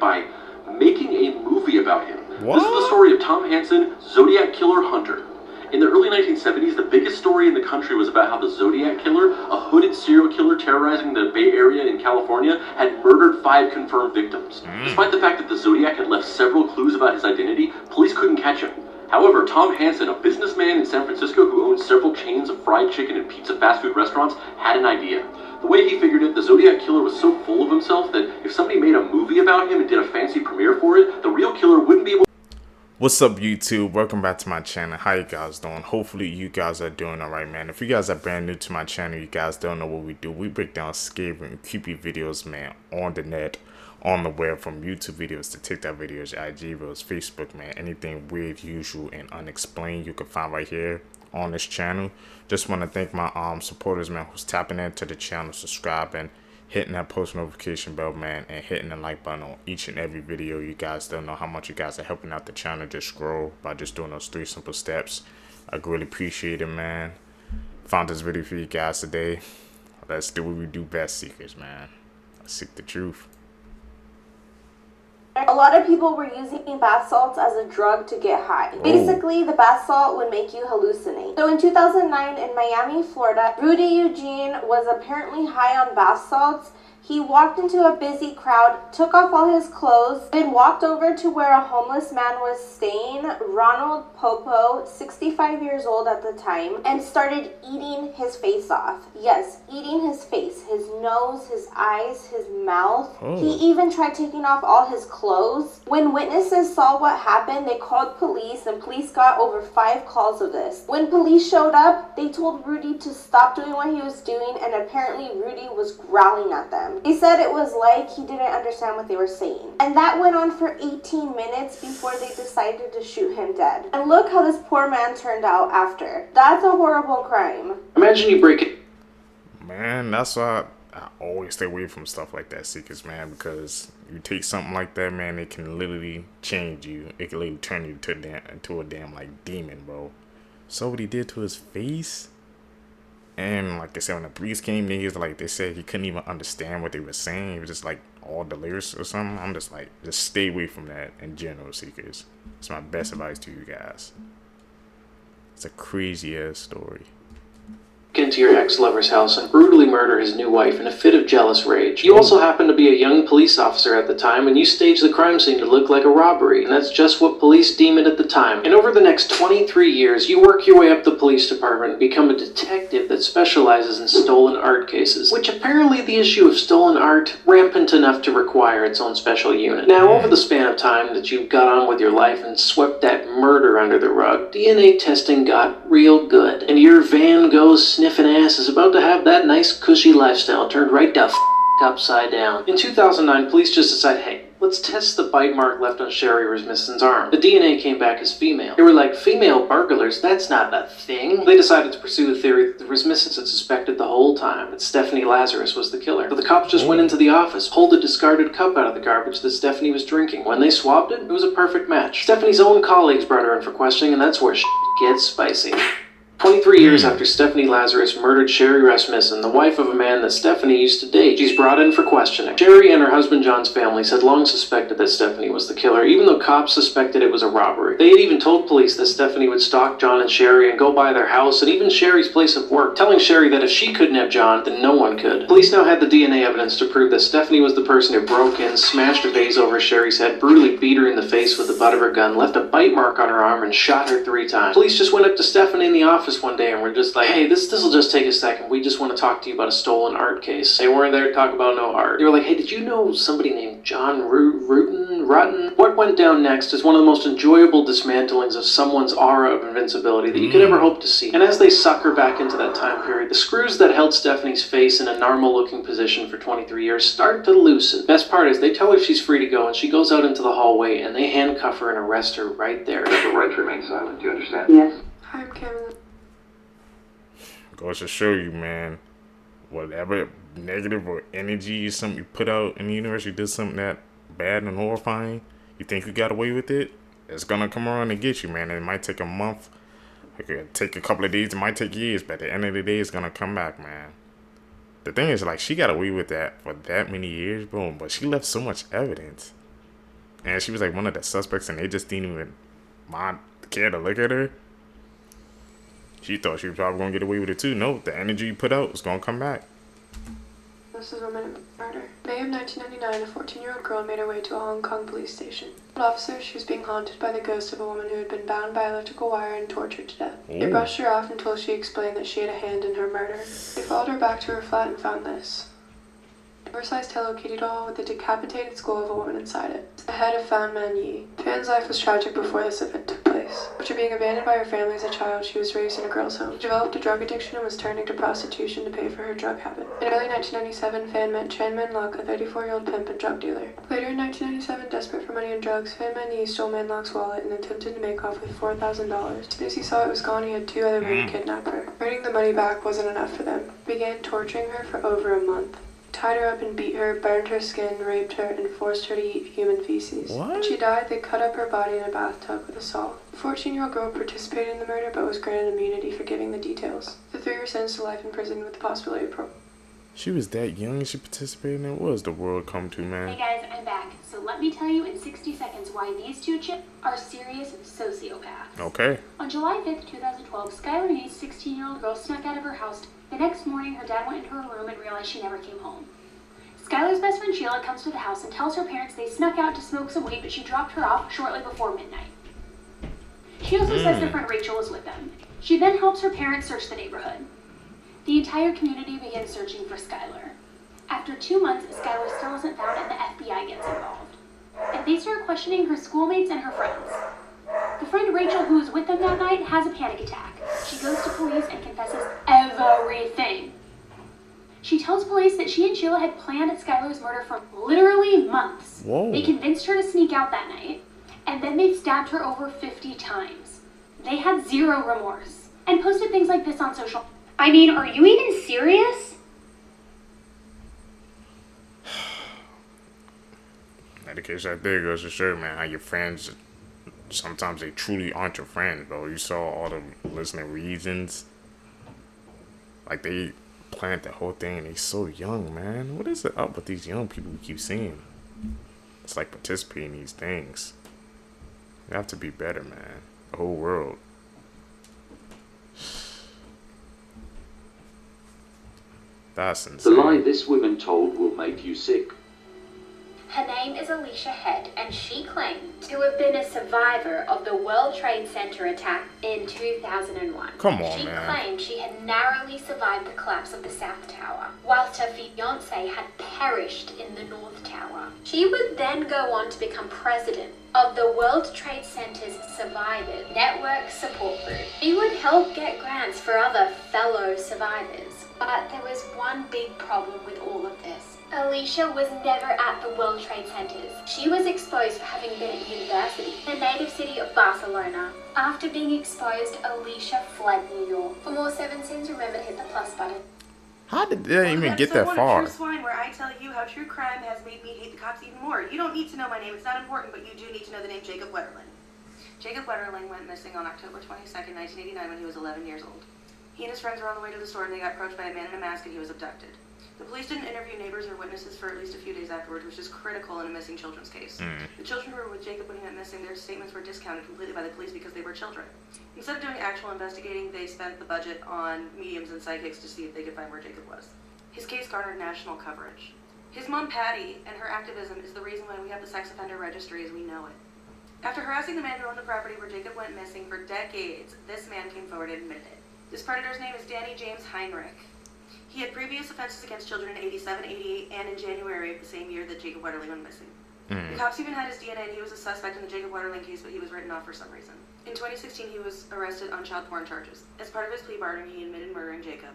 by making a movie about him. What? This is the story of Tom Hansen, Zodiac Killer Hunter. In the early 1970s, the biggest story in the country was about how the Zodiac Killer, a hooded serial killer terrorizing the Bay Area in California, had murdered 5 confirmed victims. Despite the fact that the Zodiac had left several clues about his identity, police couldn't catch him. However, Tom Hansen, a businessman in San Francisco who owns several chains of fried chicken and pizza fast food restaurants, had an idea. The way he figured it, the Zodiac Killer was so full of himself that if somebody made a movie about him and did a fancy premiere for it, the real killer wouldn't be able. What's up, YouTube? Welcome back to my channel. How you guys doing? Hopefully you guys are doing alright, man. If you guys are brand new to my channel, you guys don't know what we do. We break down scary and creepy videos, man, on the net, on the web, from YouTube videos to TikTok videos, IG videos, Facebook, man. Anything weird, usual, and unexplained you can find right here on this channel. Just want to thank my supporters, man, who's tapping into the channel, subscribing, hitting that post notification bell, man, and hitting the like button on each and every video. You guys don't know how much you guys are helping out the channel just grow by just doing those 3 simple steps. I really appreciate it, man. Found this video for you guys today. Let's do what we do best, seekers, man. Let's seek the truth. A lot of people were using bath salts as a drug to get high. Basically, the bath salt would make you hallucinate. So in 2009 in Miami, Florida, Rudy Eugene was apparently high on bath salts. He walked into a busy crowd, took off all his clothes, then walked over to where a homeless man was staying, Ronald Popo, 65 years old at the time, and started eating his face off. Yes, eating his face, his nose, his eyes, his mouth. He even tried taking off all his clothes. When witnesses saw what happened, they called police, and police got over 5 calls of this. When police showed up, they told Rudy to stop doing what he was doing, and apparently Rudy was growling at them. He said it was like he didn't understand what they were saying. And that went on for 18 minutes before they decided to shoot him dead. And look how this poor man turned out after. That's a horrible crime. Imagine you break it. Man, that's why I always stay away from stuff like that, seekers, man, because you take something like that, man, it can literally change you. It can literally turn you into a damn like demon, bro. So what he did to his face? And like I said, when the police came, they said he couldn't even understand what they were saying. It was just like all delirious or something. I'm just like, just stay away from that in general, seekers. It's my best advice to you guys. It's a crazy ass story. Into your ex-lover's house and brutally murder his new wife in a fit of jealous rage. You also happen to be a young police officer at the time, and you stage the crime scene to look like a robbery, and that's just what police deem it at the time. And over the next 23 years, you work your way up the police department and become a detective that specializes in stolen art cases, which apparently the issue of stolen art rampant enough to require its own special unit. Now, over the span of time that you've got on with your life and swept that murder under the rug, DNA testing got real good, and your Van Gogh sniffing ass is about to have that nice cushy lifestyle turned right the upside down. In 2009, police just decided, hey, let's test the bite mark left on Sherry Rasmussen's arm. The DNA came back as female. They were like, female burglars? That's not a thing. They decided to pursue the theory that the Rasmussens had suspected the whole time that Stephanie Lazarus was the killer. So the cops just went into the office, pulled a discarded cup out of the garbage that Stephanie was drinking. When they swabbed it, it was a perfect match. Stephanie's own colleagues brought her in for questioning, and that's where shit gets spicy. 23 years after Stephanie Lazarus murdered Sherry Rasmussen, the wife of a man that Stephanie used to date, she's brought in for questioning. Sherry and her husband John's families had long suspected that Stephanie was the killer, even though cops suspected it was a robbery. They had even told police that Stephanie would stalk John and Sherry and go by their house and even Sherry's place of work, telling Sherry that if she couldn't have John, then no one could. Police now had the DNA evidence to prove that Stephanie was the person who broke in, smashed a vase over Sherry's head, brutally beat her in the face with the butt of her gun, left a bite mark on her arm, and shot her 3 times. Police just went up to Stephanie in the office one day and were just like, hey, this'll just take a second. We just want to talk to you about a stolen art case. They weren't there to talk about no art. They were like, hey, did you know somebody named John Rutten? What went down next is one of the most enjoyable dismantlings of someone's aura of invincibility that you could ever hope to see. And as they suck her back into that time period, the screws that held Stephanie's face in a normal-looking position for 23 years start to loosen. Best part is they tell her she's free to go, and she goes out into the hallway, and they handcuff her and arrest her right there. You have the right to remain silent. Do you understand? Yes. I'm Karen. Goes to show you, man, whatever negative or energy or something you put out in the universe, you did something that bad and horrifying, you think you got away with it, it's gonna come around and get you, man. It might take a month, it could take a couple of days, it might take years, but at the end of the day, it's gonna come back, man. The thing is, like, she got away with that for that many years, bro, but she left so much evidence. And she was like one of the suspects, and they just didn't even care to look at her. She thought she was probably gonna get away with it too. No, the energy you put out was gonna come back. This is woman murder. May of 1999, a 14-year-old girl made her way to a Hong Kong police station. An officer, she was being haunted by the ghost of a woman who had been bound by electrical wire and tortured to death. They brushed her off until she explained that she had a hand in her murder. They followed her back to her flat and found this. A oversized Hello Kitty doll with a decapitated skull of a woman inside it. It's the head of Fan Man Yi. Fan's life was tragic before this event took place. After being abandoned by her family as a child, she was raised in a girls' home. She developed a drug addiction and was turning to prostitution to pay for her drug habit. In early 1997, Fan met Chan Man Lok, a 34-year-old pimp and drug dealer. Later in 1997, desperate for money and drugs, Fan Man Yi stole Man Lok's wallet and attempted to make off with $4,000. As soon as he saw it was gone, he had 2 other men kidnap her. Earning the money back wasn't enough for them. He began torturing her for over a month. Tied her up and beat her, burned her skin, raped her, and forced her to eat human feces. What? When she died, they cut up her body in a bathtub with a saw. The 14-year-old girl participated in the murder but was granted immunity for giving the details. The 3 were sentenced to life in prison with the possibility of parole. She was that young and she participated in it. What does the world come to, man? Hey guys, I'm back. So let me tell you in 60 seconds why these 2 chicks are serious sociopaths. Okay. On July 5th, 2012, Skylar Yee's 16-year-old girl snuck out of her house. The next morning, her dad went into her room and realized she never came home. Skylar's best friend Sheila comes to the house and tells her parents they snuck out to smoke some weed, but she dropped her off shortly before midnight. She also says their friend Rachel was with them. She then helps her parents search the neighborhood. The entire community begins searching for Skylar. After 2 months, Skylar still isn't found and the FBI gets involved. And they start questioning her schoolmates and her friends. The friend Rachel, who was with them that night, has a panic attack. She goes to police and confesses everything. She tells police that she and Sheila had planned Skylar's murder for literally months. Whoa. They convinced her to sneak out that night, and then they stabbed her over 50 times. They had 0 remorse, and posted things like this on social. I mean, are you even serious? In the case right there goes to show, man, how your friends, sometimes they truly aren't your friends, bro. You saw all the listening reasons. Like, they planned the whole thing, and they so young, man. What is it up with these young people we keep seeing? It's like participating in these things. You have to be better, man. The whole world. That's The insane. lie this woman told will make you sick. Her name is Alicia Head, and she claimed to have been a survivor of the World Trade Center attack in 2001. Come on, she man. claimed she had narrowly survived the collapse of the South Tower, whilst her fiancé had perished in the North Tower. She would then go on to become president of the World Trade Center's Survivors Network Support Group. She would help get grants for other fellow survivors. But there was one big problem with all of this. Alicia was never at the World Trade Centers. She was exposed for having been at university in the native city of Barcelona. After being exposed, Alicia fled New York. For more 7 Sins, remember to hit the plus button. How did they even get that far? True Swine, where I tell you how true crime has made me hate the cops even more. You don't need to know my name, it's not important, but you do need to know the name Jacob Wetterling. Jacob Wetterling went missing on October 22nd, 1989 when he was 11 years old. He and his friends were on the way to the store and they got approached by a man in a mask and he was abducted. The police didn't interview neighbors or witnesses for at least a few days afterwards, which is critical in a missing children's case. The children who were with Jacob when he went missing, their statements were discounted completely by the police because they were children. Instead of doing actual investigating, they spent the budget on mediums and psychics to see if they could find where Jacob was. His case garnered national coverage. His mom, Patty, and her activism is the reason why we have the sex offender registry as we know it. After harassing the man who owned the property where Jacob went missing for decades, this man came forward and admitted it. This predator's name is Danny James Heinrich. He had previous offenses against children in 87, 88, and in January of the same year that Jacob Wetterling went missing. The cops even had his DNA and he was a suspect in the Jacob Wetterling case, but he was written off for some reason. In 2016, he was arrested on child porn charges. As part of his plea bargain, he admitted murdering Jacob.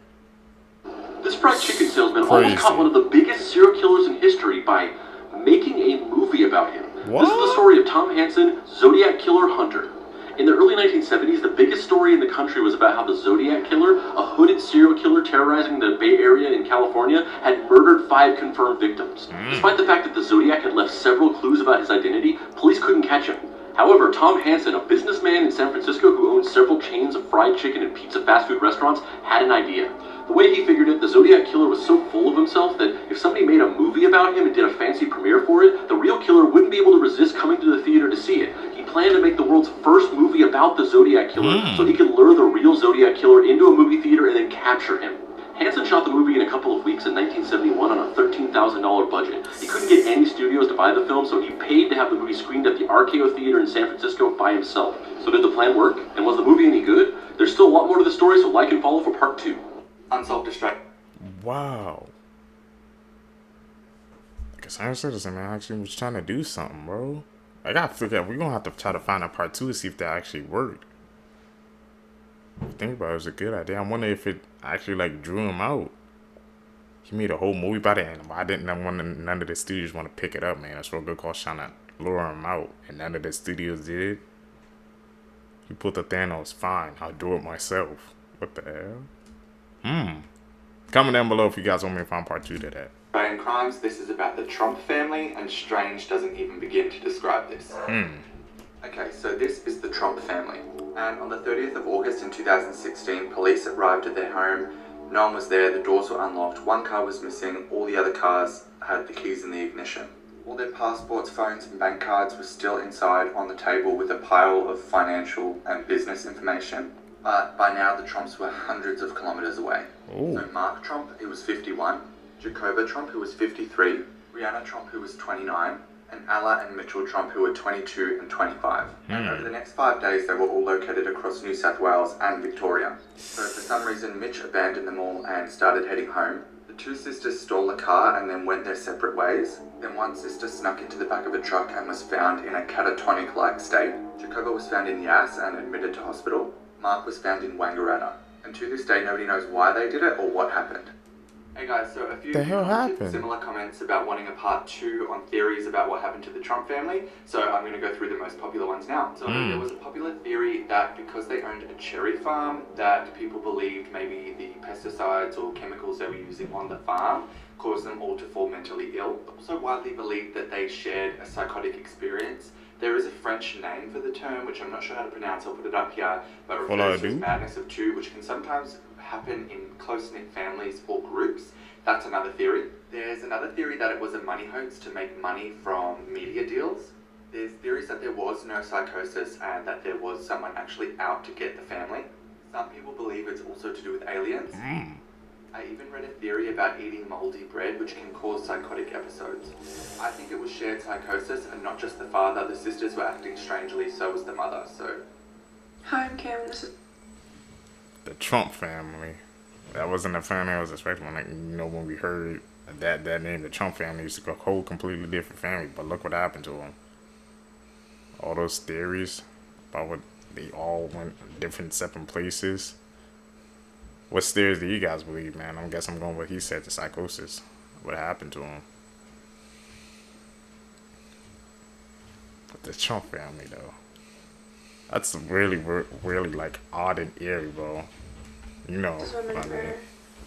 This fried chicken salesman almost caught one of the biggest serial killers in history by making a movie about him. What? This is the story of Tom Hansen, Zodiac Killer Hunter. In the early 1970s, the biggest story in the country was about how the Zodiac Killer, a hooded serial killer terrorizing the Bay Area in California, had murdered 5 confirmed victims. Despite the fact that the Zodiac had left several clues about his identity, police couldn't catch him. However, Tom Hansen, a businessman in San Francisco who owns several chains of fried chicken and pizza fast food restaurants, had an idea. The way he figured it, the Zodiac Killer was so full of himself that if somebody made a movie about him and did a fancy premiere for it, the real killer wouldn't be able to resist coming to planned to make the world's first movie about the Zodiac Killer so he could lure the real Zodiac Killer into a movie theater and then capture him. Hansen shot the movie in a couple of weeks in 1971 on a $13,000 budget. He couldn't get any studios to buy the film, so he paid to have the movie screened at the RKO Theater in San Francisco by himself. So did the plan work? And was the movie any good? There's still a lot more to the story, so like and follow for part 2. Unsolved Distraction. Wow. Like a science citizen, man, actually was trying to do something, bro. I gotta figure out, we're gonna have to try to find a part 2 to see if that actually worked. Think about it, it was a good idea. I wonder if it actually like drew him out. He made a whole movie about it, and why didn't none of the studios want to pick it up, man? That's what good cause trying to lure him out, and none of the studios did. He put the Thanos, fine, I'll do it myself. What the hell? Comment down below if you guys want me to find part 2 to that. Australian crimes, this is about the Trump family, and strange doesn't even begin to describe this. Okay, so this is the Trump family. And on the 30th of August in 2016, police arrived at their home. No one was there, the doors were unlocked, one car was missing, all the other cars had the keys in the ignition. All their passports, phones and bank cards were still inside on the table with a pile of financial and business information. But by now the Trumps were hundreds of kilometers away. So Mark Trump, who was 51, Jacoba Trump, who was 53, Brianna Trump, who was 29, and Alla and Mitchell Trump, who were 22 and 25. And over the next 5 days, they were all located across New South Wales and Victoria. So for some reason, Mitch abandoned them all and started heading home. The two sisters stole a car and then went their separate ways. Then one sister snuck into the back of a truck and was found in a catatonic-like state. Jacoba was found in Yass and admitted to hospital. Mark was found in Wangaratta. And to this day, nobody knows why they did it or what happened. Hey guys, so a few people had similar comments about wanting a part 2 on theories about what happened to the Trump family, so I'm going to go through the most popular ones now. So there was a popular theory that because they owned a cherry farm, that people believed maybe the pesticides or chemicals they were using on the farm caused them all to fall mentally ill. Also widely believed that they shared a psychotic experience. There is a French name for the term, which I'm not sure how to pronounce, I'll put it up here, but refers to madness of two, which can sometimes happen in close-knit families or groups. That's another theory. There's another theory that it was a money hoax to make money from media deals. There's theories that there was no psychosis and that there was someone actually out to get the family. Some people believe it's also to do with aliens. I even read a theory about eating moldy bread, which can cause psychotic episodes. I think it was shared psychosis and not just the father. The sisters were acting strangely, so was the mother, so... Hi, I'm Cam, this is... The Trump family. That wasn't the family I was expecting. Like, you know, when we heard that name, the Trump family, used to go a whole completely different family. But look what happened to them. All those theories about what they all went different separate places. What theories do you guys believe, man? I guess I'm going with what he said, the psychosis. What happened to him? But the Trump family, though. That's really, really, like, odd and eerie, bro. You know. This is woman murder.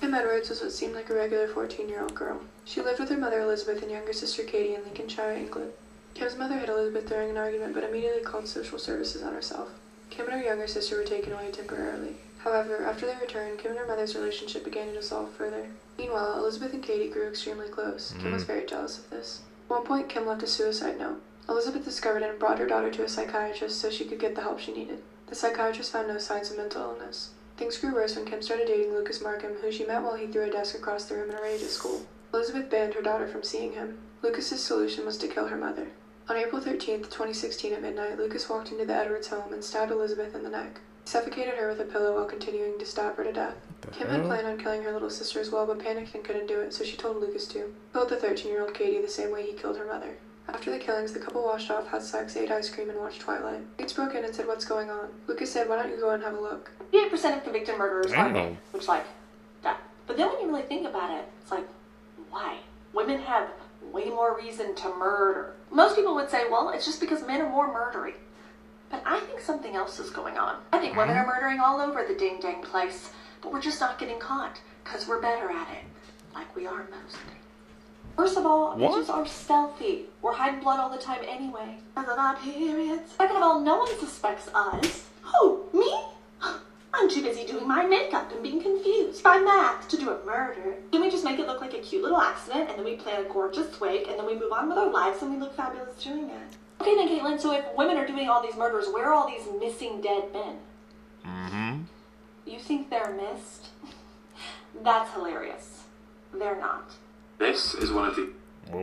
Kim Edwards was what seemed like a regular 14-year-old girl. She lived with her mother Elizabeth and younger sister Katie in Lincolnshire, England. Kim's mother hid Elizabeth during an argument, but immediately called social services on herself. Kim and her younger sister were taken away temporarily. However, after they returned, Kim and her mother's relationship began to dissolve further. Meanwhile, Elizabeth and Katie grew extremely close. Kim was very jealous of this. At one point, Kim left a suicide note. Elizabeth discovered it and brought her daughter to a psychiatrist so she could get the help she needed. The psychiatrist found no signs of mental illness. Things grew worse when Kim started dating Lucas Markham, who she met while he threw a desk across the room in a rage at school. Elizabeth banned her daughter from seeing him. Lucas's solution was to kill her mother. On April 13th, 2016 at midnight, Lucas walked into the Edwards home and stabbed Elizabeth in the neck. He suffocated her with a pillow while continuing to stab her to death. Kim had planned on killing her little sister as well, but panicked and couldn't do it, so she told Lucas to. He killed the 13-year-old Katie the same way he killed her mother. After the killings, the couple washed off, had sex, ate ice cream, and watched Twilight. Police broke in and said, "What's going on?" Lucas said, "Why don't you go and have a look?" 58% of convicted murderers are men, which, like, that. But then when you really think about it, it's like, why? Women have way more reason to murder. Most people would say, well, it's just because men are more murdering. But I think something else is going on. I think women are murdering all over the ding-dang place, but we're just not getting caught, because we're better at it, like we are most. First of all, bitches are stealthy. We're hiding blood all the time anyway. Because of our periods. Second of all, no one suspects us. Who? Me? I'm too busy doing my makeup and being confused by math to do a murder. Can we just make it look like a cute little accident, and then we plan a gorgeous wake, and then we move on with our lives and we look fabulous doing it? Okay then, Caitlin, so if women are doing all these murders, where are all these missing dead men? Mm-hmm. You think they're missed? That's hilarious. They're not. This is one of the... Whoa.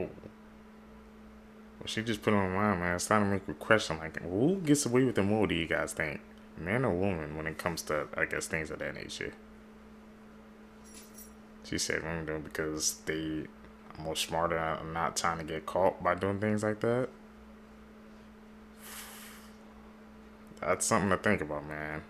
Well, she just put on my mind, man. It's starting to make me question, like, who gets away with it more, do you guys think? Man or woman when it comes to, I guess, things of that nature? She said women do it because they are more smarter and not trying to get caught by doing things like that. That's something to think about, man.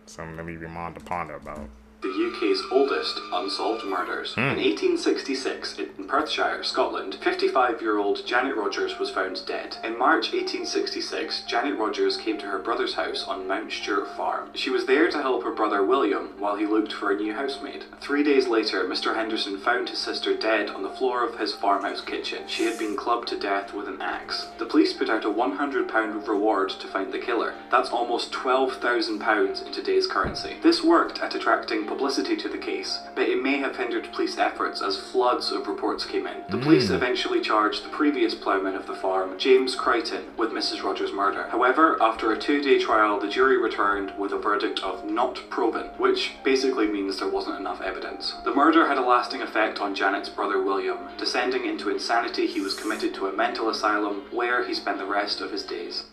Something to leave your mind to ponder about. The UK's oldest unsolved murders. In 1866, in Perthshire, Scotland, 55-year-old Janet Rogers was found dead. In March 1866, Janet Rogers came to her brother's house on Mount Stewart Farm. She was there to help her brother William while he looked for a new housemaid. 3 days later, Mr. Henderson found his sister dead on the floor of his farmhouse kitchen. She had been clubbed to death with an axe. The police put out a £100 reward to find the killer. That's almost £12,000 in today's currency. This worked at attracting publicity to the case, but it may have hindered police efforts as floods of reports came in. The police eventually charged the previous ploughman of the farm, James Crichton, with Mrs. Rogers' murder. However, after a 2-day trial, the jury returned with a verdict of not proven, which basically means there wasn't enough evidence. The murder had a lasting effect on Janet's brother William. Descending into insanity, he was committed to a mental asylum where he spent the rest of his days.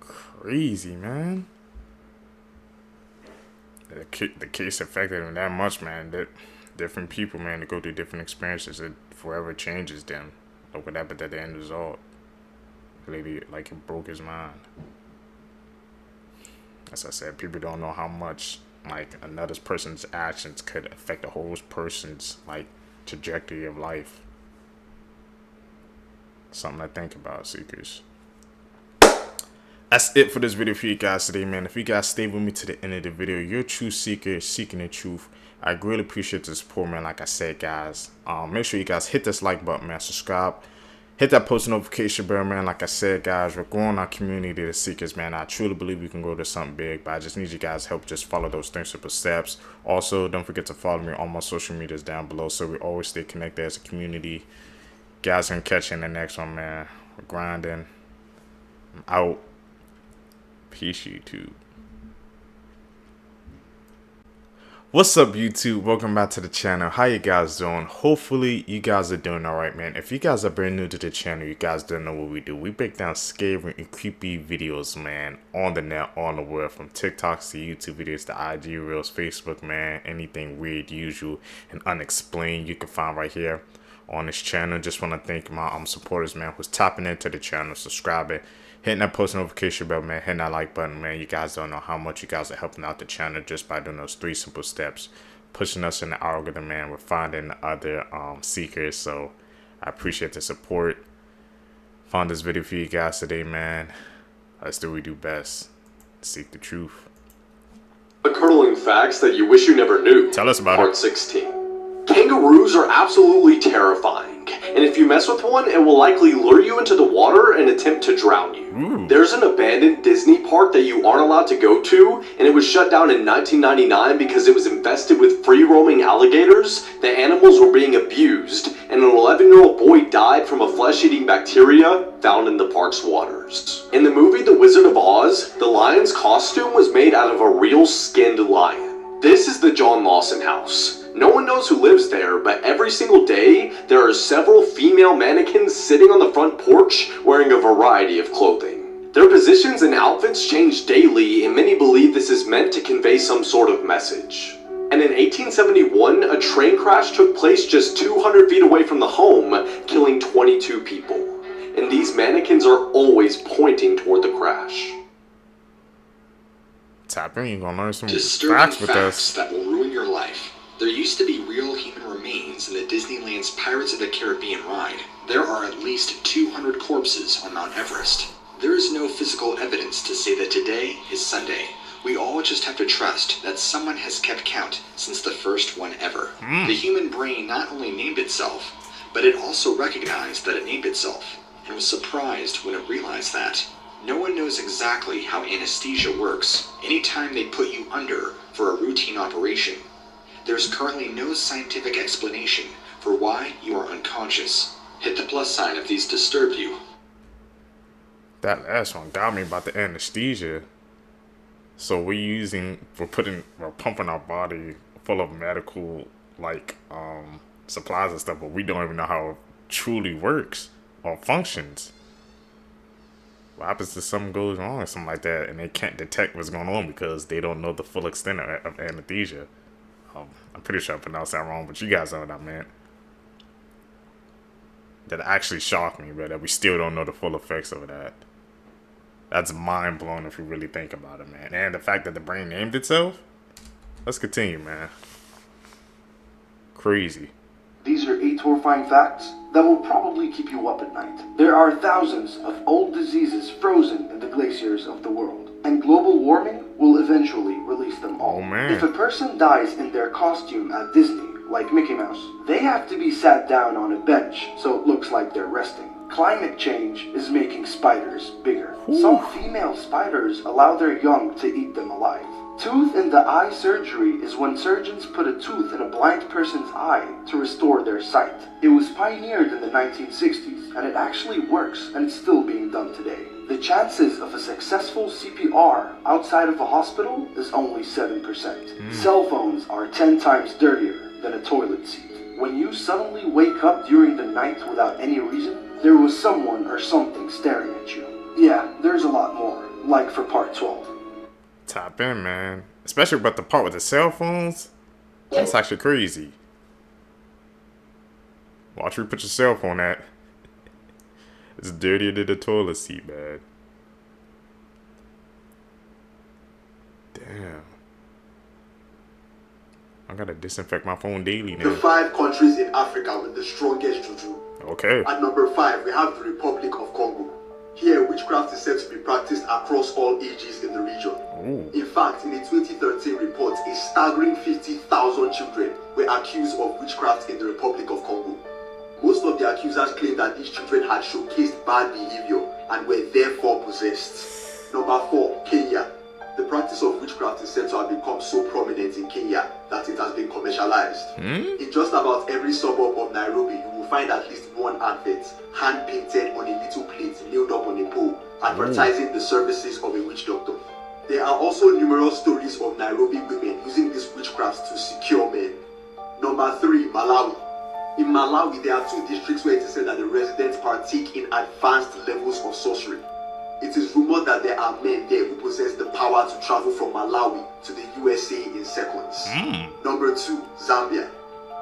Crazy, man. The case affected them that much, man. That different people, man, to go through different experiences, it forever changes them. Look what happened at the end result. Lady, like, it broke his mind. As I said, people don't know how much, like, another person's actions could affect a whole person's, like, trajectory of life. Something to think about, seekers. That's it for this video for you guys today, man. If you guys stay with me to the end of the video, you're a true seeker seeking the truth. I greatly appreciate the support, man. Like I said, guys, make sure you guys hit this like button, man. Subscribe, hit that post notification bell, man. Like I said, guys, we're growing our community of seekers, man. I truly believe we can go to something big, but I just need you guys' help. Just follow those 3 simple steps. Also, don't forget to follow me on my social medias down below, so we always stay connected as a community. Guys, can catch you in the next one, man. We're grinding. I'm out. Peace, YouTube. What's up, YouTube? Welcome back to the channel. How you guys doing? Hopefully you guys are doing alright, man. If you guys are brand new to the channel, you guys don't know what we do. We break down scary and creepy videos, man, on the net, on the web, from TikToks to YouTube videos to IG Reels, Facebook, man. Anything weird, usual, and unexplained you can find right here on this channel. Just want to thank my supporters, man, who's tapping into the channel, subscribing, hitting that post notification bell, man, hitting that like button, man. You guys don't know how much you guys are helping out the channel just by doing those 3 simple steps, pushing us in the algorithm, man. We're finding other seekers, so I appreciate the support. Found this video for you guys today, man. Let's do what we do best, seek the truth. The curdling facts that you wish you never knew. Tell us about Part it. 16. Kangaroos are absolutely terrifying, and if you mess with one, it will likely lure you into the water and attempt to drown you. There's an abandoned Disney park that you aren't allowed to go to, and it was shut down in 1999 because it was infested with free-roaming alligators. The animals were being abused, and an 11-year-old boy died from a flesh-eating bacteria found in the park's waters. In the movie The Wizard of Oz, the lion's costume was made out of a real skinned lion. This is the John Lawson house. No one knows who lives there, but every single day, there are several female mannequins sitting on the front porch wearing a variety of clothing. Their positions and outfits change daily, and many believe this is meant to convey some sort of message. And in 1871, a train crash took place just 200 feet away from the home, killing 22 people. And these mannequins are always pointing toward the crash. Tap in, you're gonna learn some Disturbing facts with facts us. that will ruin your life. There used to be real human remains in the Disneyland's Pirates of the Caribbean ride. There are at least 200 corpses on Mount Everest. There is no physical evidence to say that today is Sunday. We all just have to trust that someone has kept count since the first one ever. The human brain not only named itself, but it also recognized that it named itself, and was surprised when it realized that. No one knows exactly how anesthesia works anytime they put you under for a routine operation. There's currently no scientific explanation for why you are unconscious. Hit the plus sign if these disturb you. That last one got me about the anesthesia. So we're pumping our body full of medical like supplies and stuff, but we don't even know how it truly works or functions. What happens if something goes wrong or something like that and they can't detect what's going on because they don't know the full extent of anesthesia? I'm pretty sure I pronounced that wrong, but you guys know what I meant. That actually shocked me, but that we still don't know the full effects of that. That's mind blowing if you really think about it, man. And the fact that the brain named itself. Let's continue, man. Crazy. These are 8 horrifying facts that will probably keep you up at night. There are thousands of old diseases frozen in the glaciers of the world, and global warming will eventually release them all. Oh, man. If a person dies in their costume at Disney, like Mickey Mouse, they have to be sat down on a bench so it looks like they're resting. Climate change is making spiders bigger. Some female spiders allow their young to eat them alive. Tooth in the eye surgery is when surgeons put a tooth in a blind person's eye to restore their sight. It was pioneered in the 1960s, and it actually works, and it's still being done today. The chances of a successful CPR outside of a hospital is only 7%. Cell phones are 10 times dirtier than a toilet seat. When you suddenly wake up during the night without any reason, there was someone or something staring at you. Yeah, there's a lot more, like for part 12. Top in, man. Especially about the part with the cell phones. That's actually crazy. Watch where you put your cell phone at. It's dirtier than the toilet seat, man. Damn. I gotta disinfect my phone daily now. The 5 countries in Africa with the strongest juju. Okay. At number 5, we have the Republic of Congo. Here, witchcraft is said to be practiced across all ages in the region. Ooh. In fact, in a 2013 report, a staggering 50,000 children were accused of witchcraft in the Republic of Congo. Most of the accusers claim that these children had showcased bad behavior and were therefore possessed. Number 4, Kenya. The practice of witchcraft is said to have become so prominent in Kenya that it has been commercialized. In just about every suburb of Nairobi, you will find at least one advert, hand-painted on a little plate nailed up on a pole, advertising the services of a witch doctor. There are also numerous stories of Nairobi women using these witchcrafts to secure men. Number 3, Malawi. In Malawi, there are 2 districts where it is said that the residents partake in advanced levels of sorcery. It is rumored that there are men there who possess the power to travel from Malawi to the USA in seconds. Number 2, Zambia.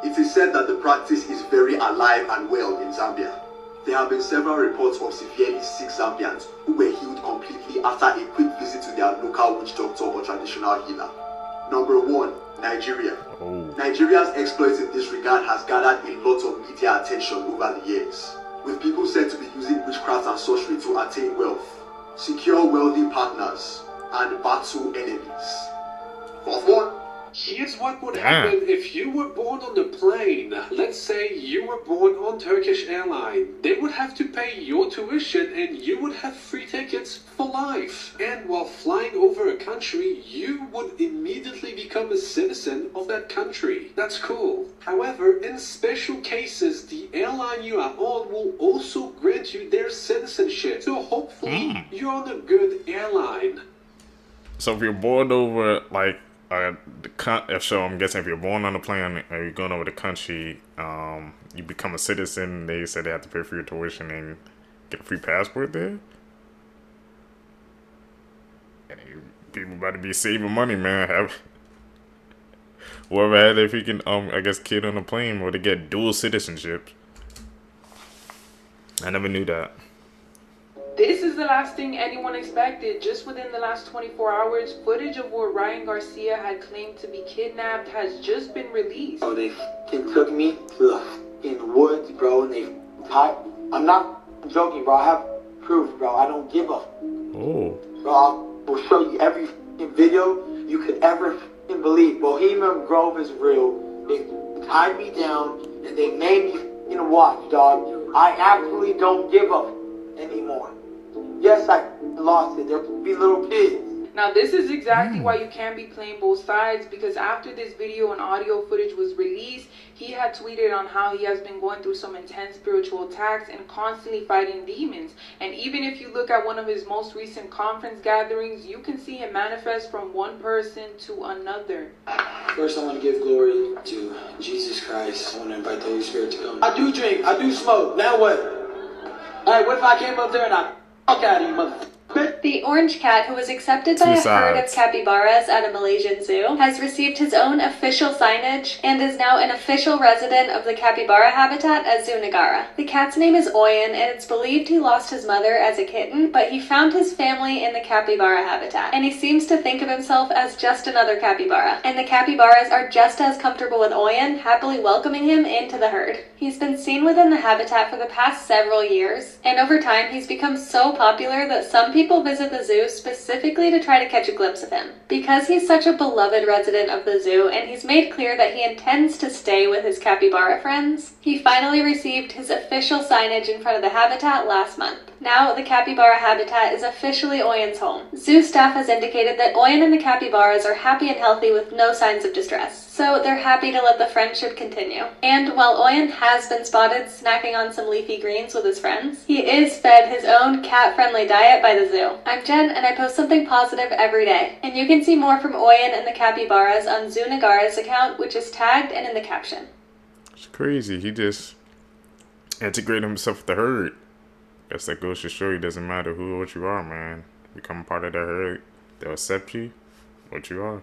It is said that the practice is very alive and well in Zambia. There have been several reports of severely sick Zambians who were healed completely after a quick visit to their local witch doctor or traditional healer. Number 1, Nigeria. Nigeria's exploits in this regard has gathered a lot of media attention over the years, with people said to be using witchcraft and sorcery to attain wealth, secure wealthy partners, and battle enemies. Fourth one. Here's what would happen if you were born on a plane. Let's say you were born on Turkish Airlines. They would have to pay your tuition and you would have free tickets for life. And while flying over a country, you would immediately become a citizen of that country. That's cool. However, in special cases, the airline you are on will also grant you their citizenship. So hopefully, you're on a good airline. So if you're born over, like, so I'm guessing if you're born on a plane or you're going over the country, you become a citizen. They said they have to pay for your tuition and get a free passport there. And people better be saving money, man. Whoever had their freaking I guess kid on the plane where they get dual citizenship. I never knew that. This is the last thing anyone expected. Just within the last 24 hours, footage of where Ryan Garcia had claimed to be kidnapped has just been released. Oh, they took me to the woods, bro, and they tied. I'm not joking, bro. I have proof, bro. I don't give a. Oh. Bro, I will show you every video you could ever believe. Bohemian Grove is real. They tied me down and they made me watch, dog. I absolutely don't give up anymore. Yes, I lost it. There could be little kids. Now this is exactly why you can't be playing both sides, because after this video and audio footage was released, he had tweeted on how he has been going through some intense spiritual attacks and constantly fighting demons. And even even if you look at one of his most recent conference gatherings, you can see him manifest from one person to another. First, I want to give glory to Jesus Christ. I want to invite the Holy Spirit to come. I do drink, I do smoke. Now what? Alright, what if I came up there and I fuck out of you, motherfucker? The orange cat, who was accepted by a herd of capybaras at a Malaysian zoo, has received his own official signage and is now an official resident of the capybara habitat at Zoo Negara. The cat's name is Oyen, and it's believed he lost his mother as a kitten, but he found his family in the capybara habitat, and he seems to think of himself as just another capybara. And the capybaras are just as comfortable with Oyen, happily welcoming him into the herd. He's been seen within the habitat for the past several years, and over time he's become so popular that some people visit the zoo specifically to try to catch a glimpse of him. Because he's such a beloved resident of the zoo, and he's made clear that he intends to stay with his capybara friends, he finally received his official signage in front of the habitat last month. Now, the capybara habitat is officially Oyen's home. Zoo staff has indicated that Oyen and the capybaras are happy and healthy with no signs of distress, so they're happy to let the friendship continue. And while Oyen has been spotted snacking on some leafy greens with his friends, he is fed his own cat-friendly diet by the zoo. I'm Jen, and I post something positive every day. And you can see more from Oyen and the capybaras on Zoo Negara's account, which is tagged and in the caption. It's crazy. He just integrated himself with the herd. Guess that goes to show you, doesn't matter who or what you are, man. Become part of the herd, they'll accept you what you are.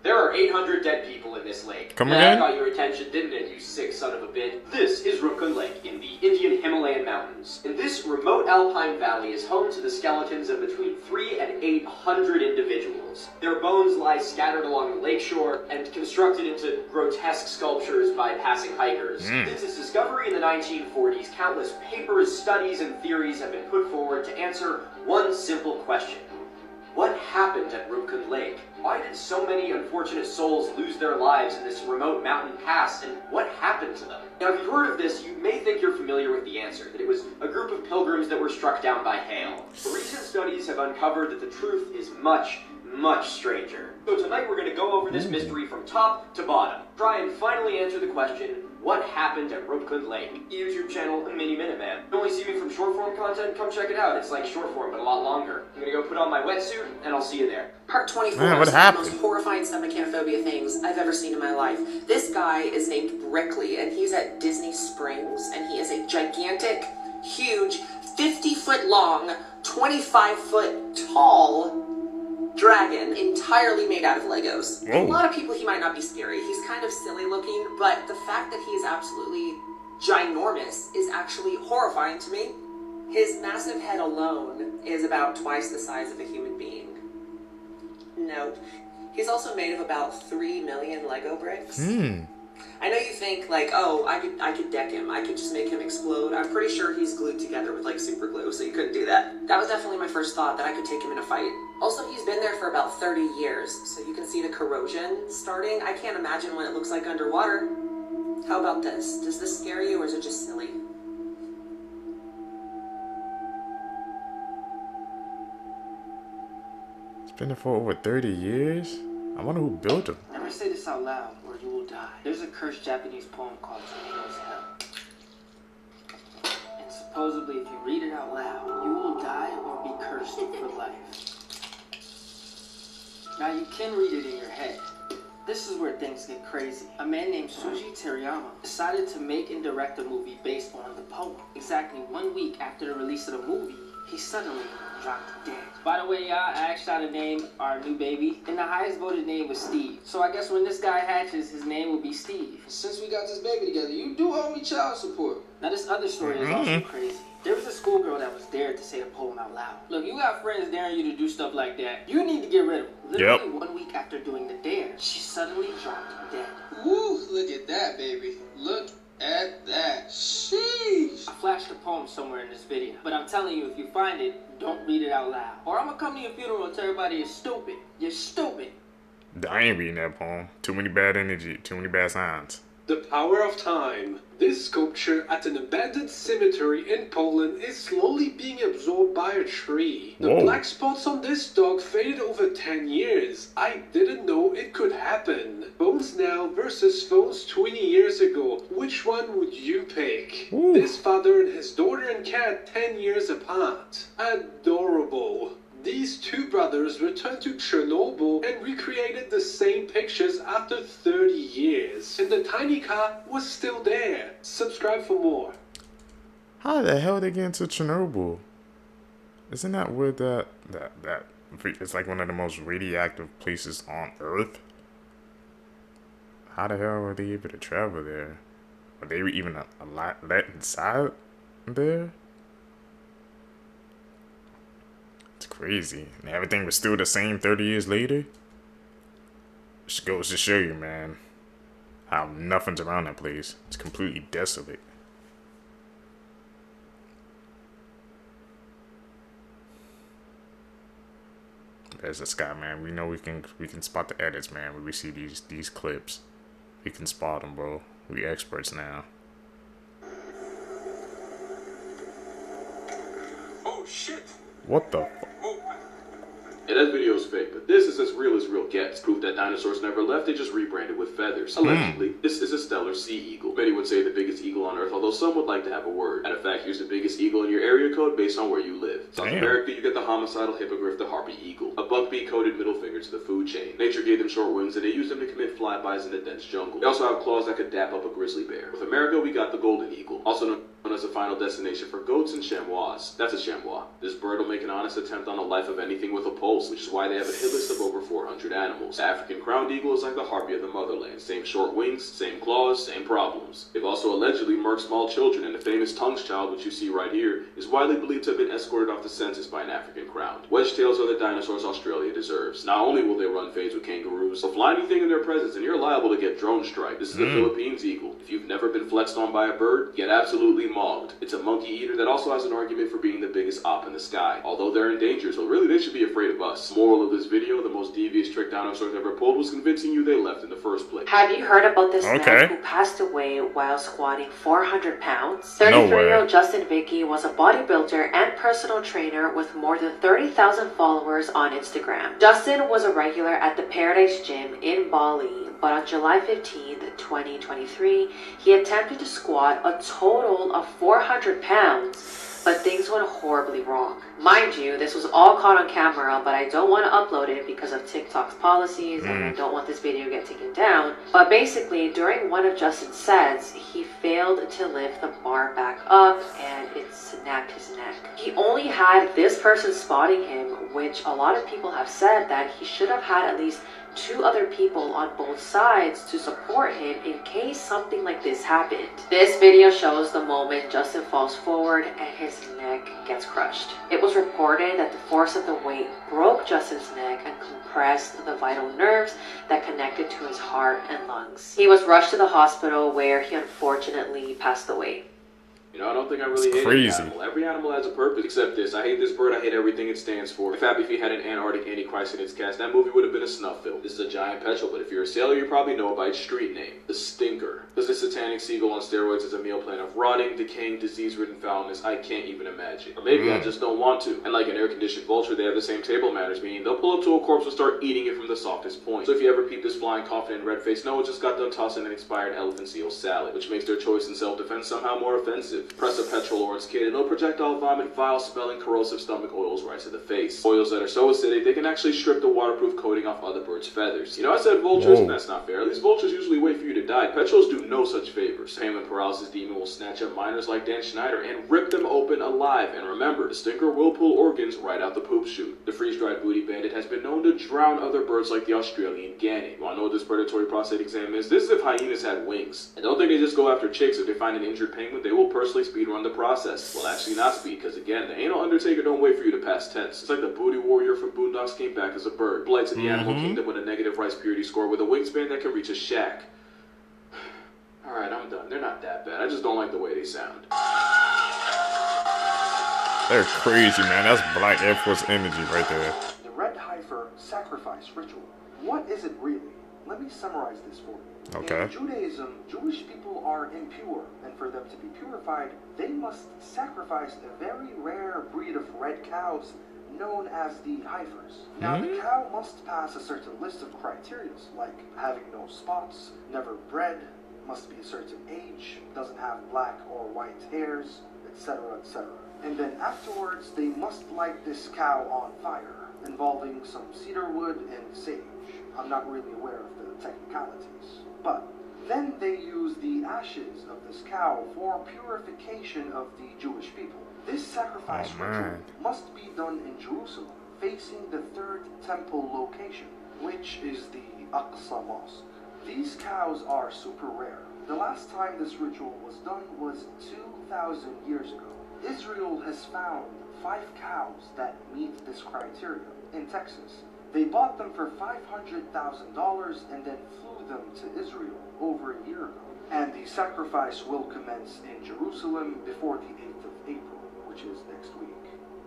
There are 800 dead people in this lake. Come again? That got your attention, didn't it, you sick son of a bitch? This is Rupkund Lake in the Indian Himalayan mountains. And this remote alpine valley is home to the skeletons of between 300 and 800 individuals. Their bones lie scattered along the lakeshore and constructed into grotesque sculptures by passing hikers. Since its discovery in the 1940s, countless papers, studies, and theories have been put forward to answer one simple question. What happened at Rupkund Lake? Why did so many unfortunate souls lose their lives in this remote mountain pass, and what happened to them? Now, if you've heard of this, you may think you're familiar with the answer, that it was a group of pilgrims that were struck down by hail. But recent studies have uncovered that the truth is much, much stranger. So tonight we're going to go over this mystery from top to bottom. Try and finally answer the question, what happened at Rupkund Lake? YouTube channel, Mini Minute Man. You only see me from short form content? Come check it out. It's like short form, but a lot longer. I'm gonna go put on my wetsuit, and I'll see you there. Part 24 Man, what is happened? the most horrifying stomachanophobia things I've ever seen in my life. This guy is named Brickley, and he's at Disney Springs, and he is a gigantic, huge, 50-foot long, 25-foot tall dragon entirely made out of Legos. Whoa. A lot of people, he might not be scary. He's kind of silly looking, but the fact that he is absolutely ginormous is actually horrifying to me. His massive head alone is about twice the size of a human being. Nope. He's also made of about 3 million Lego bricks. I know you think, like, oh, I could deck him. I could just make him explode. I'm pretty sure he's glued together with, like, super glue, so you couldn't do that. That was definitely my first thought, that I could take him in a fight. Also, he's been there for about 30 years, so you can see the corrosion starting. I can't imagine what it looks like underwater. How about this? Does this scare you, or is it just silly? It's been there for over 30 years? I wonder who built him. Never say this out loud, or you will die. There's a cursed Japanese poem called Tornado's Hell. And supposedly, if you read it out loud, you will die or be cursed for life. Now, you can read it in your head. This is where things get crazy. A man named Suji Terayama decided to make and direct a movie based on the poem. Exactly 1 week after the release of the movie, he suddenly dropped dead. By the way, y'all, I asked y'all to name our new baby, and the highest voted name was Steve. So I guess when this guy hatches, his name will be Steve. Since we got this baby together, you do owe me child support. Now, this other story is also crazy. There was a schoolgirl that was dared to say a poem out loud. Look, you got friends daring you to do stuff like that. You need to get rid of them. Literally 1 week after doing the dare, she suddenly dropped dead. Woo, look at that, baby. Look at that. Sheesh. I flashed a poem somewhere in this video, but I'm telling you, if you find it, don't read it out loud. Or I'm gonna come to your funeral and tell everybody you're stupid. You're stupid. I ain't reading that poem. Too many bad energy. Too many bad signs. The Power of Time. This sculpture at an abandoned cemetery in Poland is slowly being absorbed by a tree. The black spots on this dog faded over 10 years. I didn't know it could happen. Phones now versus phones 20 years ago. Which one would you pick? This father and his daughter and cat 10 years apart. Adorable. These two brothers returned to Chernobyl and recreated the same pictures after 30 years. And the tiny car was still there. Subscribe for more. How the hell did they get into Chernobyl? Isn't that where that it's like one of the most radioactive places on Earth? How the hell were they able to travel there? Were they even let inside there? It's crazy. And everything was still the same 30 years later. Just goes to show you, man, how nothing's around that place. It's completely desolate. There's the sky, man. We know we can spot the edits, man. When we see these clips, we can spot them, bro. We experts now. Oh shit! What the? Yeah, that video is fake, but this is as real gets. Proof that dinosaurs never left, they just rebranded with feathers. Allegedly, this is a stellar sea eagle. Many would say the biggest eagle on Earth, although some would like to have a word. And in fact, here's the biggest eagle in your area code based on where you live. South America, you get the homicidal hippogriff, the harpy eagle. A buckbeak-coated middle finger to the food chain. Nature gave them short wings, and they used them to commit flybys in the dense jungle. They also have claws that could dap up a grizzly bear. With America, we got the golden eagle, also known as a final destination for goats and chamois. That's a chamois. This bird will make an honest attempt on the life of anything with a pulse, which is why they have a hit list of over 400 animals. The African crowned eagle is like the harpy of the motherland. Same short wings, same claws, same problems. They've also allegedly murked small children, and the famous Tongue's child, which you see right here, is widely believed to have been escorted off the census by an African crowned. Wedge-tails are the dinosaurs Australia deserves. Not only will they run fades with kangaroos, they'll fly anything in their presence, and you're liable to get drone strike. This is the Philippines eagle. If you've never been flexed on by a bird, you get absolutely mauled. It's a monkey eater that also has an argument for being the biggest op in the sky. Although they're endangered, so really they should be afraid of us. Moral of this video, the most devious trick dinosaurs ever pulled was convincing you they left in the first place. Have you heard about this man who passed away while squatting 400 pounds? 33-year-old Justin Vicky was a bodybuilder and personal trainer with more than 30,000 followers on Instagram. Justin was a regular at the Paradise Gym in Bali, but on July 15, 2023, he attempted to squat a total of 400 pounds, but things went horribly wrong. Mind you, this was all caught on camera, but I don't want to upload it because of TikTok's policies, and I don't want this video to get taken down. But basically, during one of Justin's sets, he failed to lift the bar back up, and it snapped his neck. He only had this person spotting him, which a lot of people have said that he should have had at least 2 other people on both sides to support him in case something like this happened. This video shows the moment Justin falls forward and his neck gets crushed. It was reported that the force of the weight broke Justin's neck and compressed the vital nerves that connected to his heart and lungs. He was rushed to the hospital where he unfortunately passed away. You know, I don't think I really hate any animal. Every animal has a purpose, except this. I hate this bird, I hate everything it stands for. If Happy Feet had an Antarctic Antichrist in its cast, that movie would have been a snuff film. This is a giant petrel, but if you're a sailor, you probably know it by its street name, the Stinker. Because this satanic seagull on steroids is a meal plan of rotting, decaying, disease-ridden foulness I can't even imagine. Or maybe I just don't want to. And like an air-conditioned vulture, they have the same table manners, meaning they'll pull up to a corpse and start eating it from the softest point. So if you ever peep this flying, confident, red-faced, no, it just got done tossing an expired elephant seal salad, which makes their choice in self-defense somehow more offensive. Press a petrol or its kid, and no projectile vomit, vile-smelling, corrosive stomach oils right to the face. Oils that are so acidic, they can actually strip the waterproof coating off other birds' feathers. You know, I said vultures? That's not fair. At least vultures usually wait for you to die. Petrels do no such favors. Pain and paralysis demon will snatch up miners like Dan Schneider and rip them open alive. And remember, the Stinker will pull organs right out the poop chute. The freeze-dried booty bandit has been known to drown other birds like the Australian gannet. You wanna know what this predatory prostate exam is? This is if hyenas had wings. And don't think they just go after chicks. If they find an injured penguin, they will personally speedrun the process. Well, actually not speed, because again, the anal undertaker don't wait for you to pass tense. It's like the booty warrior from Boondocks came back as a bird. Blights in the animal kingdom with a negative rice purity score with a wingspan that can reach a shack. Alright, I'm done. They're not that bad. I just don't like the way they sound. They're crazy, man. That's Black Air Force energy right there. The red heifer sacrifice ritual. What is it really? let me summarize this for you. Okay. In Judaism, Jewish people are impure, and for them to be purified, they must sacrifice a very rare breed of red cows known as the heifers. Now, the cow must pass a certain list of criteria, like having no spots, never bred, must be a certain age, doesn't have black or white hairs, etc., etc. And then afterwards, they must light this cow on fire, involving some cedar wood and sage. I'm not really aware of the technicalities. But then they use the ashes of this cow for purification of the Jewish people. This sacrifice ritual must be done in Jerusalem, facing the third temple location, which is the Aqsa Mosque. These cows are super rare. The last time this ritual was done was 2,000 years ago. Israel has found 5 cows that meet this criteria in Texas. They bought them for $500,000 and then flew them to Israel over a year ago. And the sacrifice will commence in Jerusalem before the 8th of April, which is next week.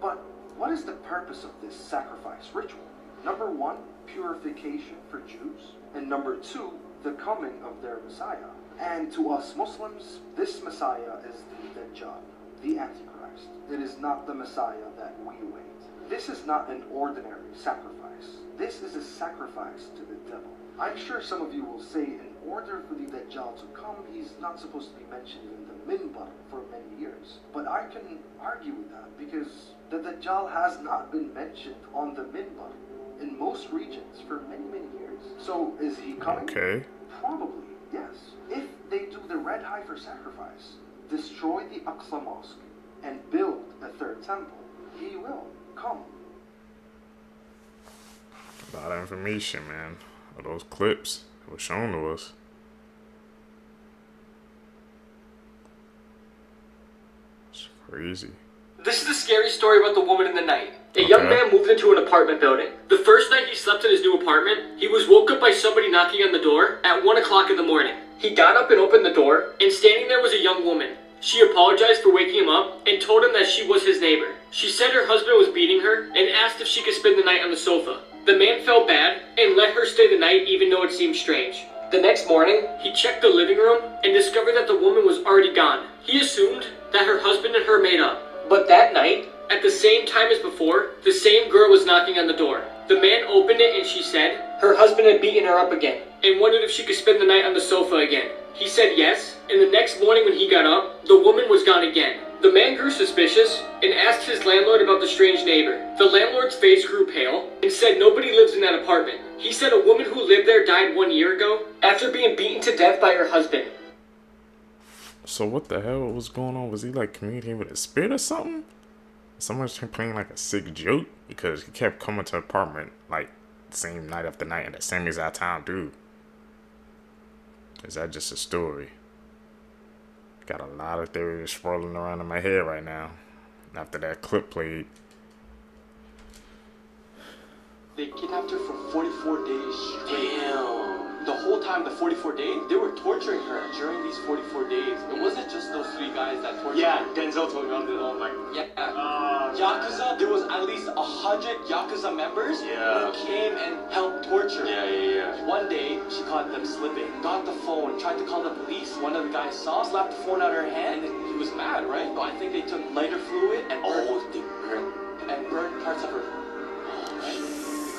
But what is the purpose of this sacrifice ritual? Number 1, purification for Jews. And number 2, the coming of their Messiah. And to us Muslims, this Messiah is the Dajjal, the Antichrist. It is not the Messiah that we await. This is not an ordinary sacrifice. This is a sacrifice to the devil. I'm sure some of you will say in order for the Dajjal to come, he's not supposed to be mentioned in the minbar for many years. But I can argue with that because the Dajjal has not been mentioned on the minbar in most regions for many, many years. So is he coming? Okay. Probably, yes. If they do the red heifer sacrifice, destroy the Aqsa Mosque, and build a third temple, he will come. A lot of information, man. All those clips were shown to us. It's crazy. This is a scary story about the woman in the night. A young man moved into an apartment building. The first night he slept in his new apartment, he was woke up by somebody knocking on the door at 1 o'clock in the morning. He got up and opened the door, and standing there was a young woman. She apologized for waking him up and told him that she was his neighbor. She said her husband was beating her and asked if she could spend the night on the sofa. The man felt bad and let her stay the night even though it seemed strange. The next morning, he checked the living room and discovered that the woman was already gone. He assumed that her husband and her made up. But that night, at the same time as before, the same girl was knocking on the door. The man opened it and she said her husband had beaten her up again and wondered if she could spend the night on the sofa again. He said yes, and the next morning when he got up, the woman was gone again. The man grew suspicious and asked his landlord about the strange neighbor. The landlord's face grew pale and said nobody lives in that apartment. He said a woman who lived there died 1 year ago after being beaten to death by her husband. So what the hell was going on? Was he like communicating with a spirit or something? Someone's playing like a sick joke because he kept coming to the apartment like the same night after night at the same exact time, dude. Is that just a story? Got a lot of theories swirling around in my head right now after that clip played. They kidnapped her for 44 days straight. Damn. The whole time, the 44 days, they were torturing her during these 44 days. It wasn't just those 3 guys that tortured her. Yeah, Denzel told me about it. Oh my. Yeah. Yakuza, there was at least 100 Yakuza members who came and helped torture her. Yeah. One day, she caught them slipping. Got the phone, tried to call the police. One of the guys saw, slapped the phone out of her hand, and he was mad, right? So I think they took lighter fluid and burned parts of her. The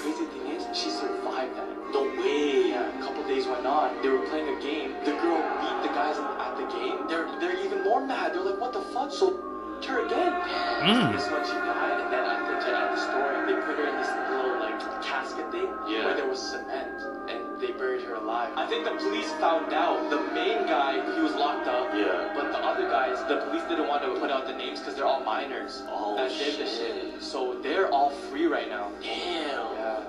crazy thing is, she survived that. No way. Yeah, a couple days went on. They were playing a game. The girl beat the guys at the game. They're even more mad. They're like, what the fuck? So her again. This is when she died, and then I think to end the story, they put her in this little like casket thing where there was cement, and they buried her alive. I think the police found out. The main guy, he was locked up. Yeah. But the other guys, the police didn't want to put out the names because they're all minors. That did the shit. So they're all free right now. Damn. Yeah.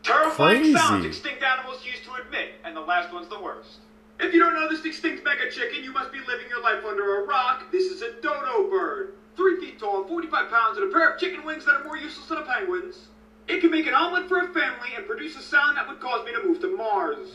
Terrifying sounds extinct animals used to admit, and the last one's the worst. If you don't know this extinct mega chicken, you must be living your life under a rock. This is a dodo bird. 3 feet tall, 45 pounds, and a pair of chicken wings that are more useless than a penguin's. It can make an omelet for a family and produce a sound that would cause me to move to Mars.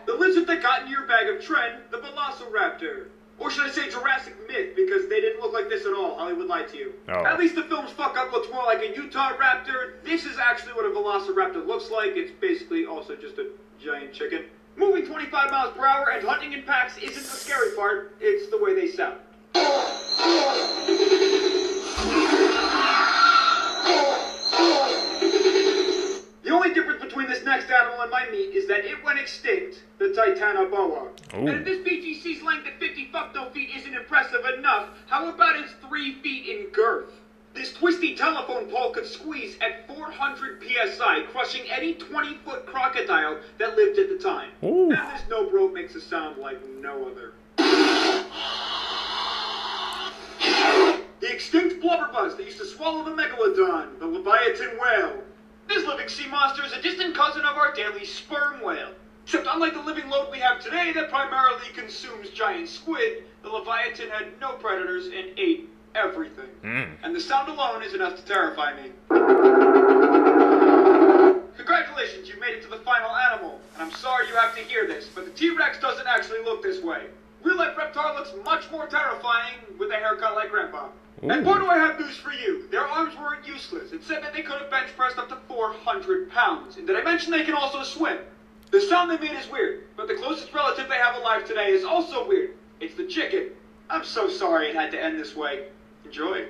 The lizard that got into your bag of Tren, the velociraptor. Or should I say Jurassic myth, because they didn't look like this at all. Hollywood lied to you. Oh. At least the film's fuck-up looks more like a Utah raptor. This is actually what a velociraptor looks like. It's basically also just a giant chicken. Moving 25 miles per hour and hunting in packs isn't the scary part. It's the way they sound. The only difference between this next animal and my meat is that it went extinct, the Titanoboa. And if this BGC's length at 50 fuckno feet isn't impressive enough, how about its 3 feet in girth? This twisty telephone pole could squeeze at 400 psi, crushing any 20-foot crocodile that lived at the time. Ooh. And this no-bro makes a sound like no other. The extinct blubberbuzz that used to swallow the megalodon, the Leviathan whale. This living sea monster is a distant cousin of our daily sperm whale. Except unlike the living load we have today that primarily consumes giant squid, the Leviathan had no predators and ate everything. And the sound alone is enough to terrify me. Congratulations, you made it to the final animal. And I'm sorry you have to hear this, but the T-Rex doesn't actually look this way. Real-life Reptar looks much more terrifying with a haircut like Grandpa. And boy, do I have news for you. Their arms weren't useless. It said that they could have bench pressed up to 400 pounds. And did I mention they can also swim? The sound they made is weird, but the closest relative they have alive today is also weird. It's the chicken. I'm so sorry it had to end this way. Enjoy.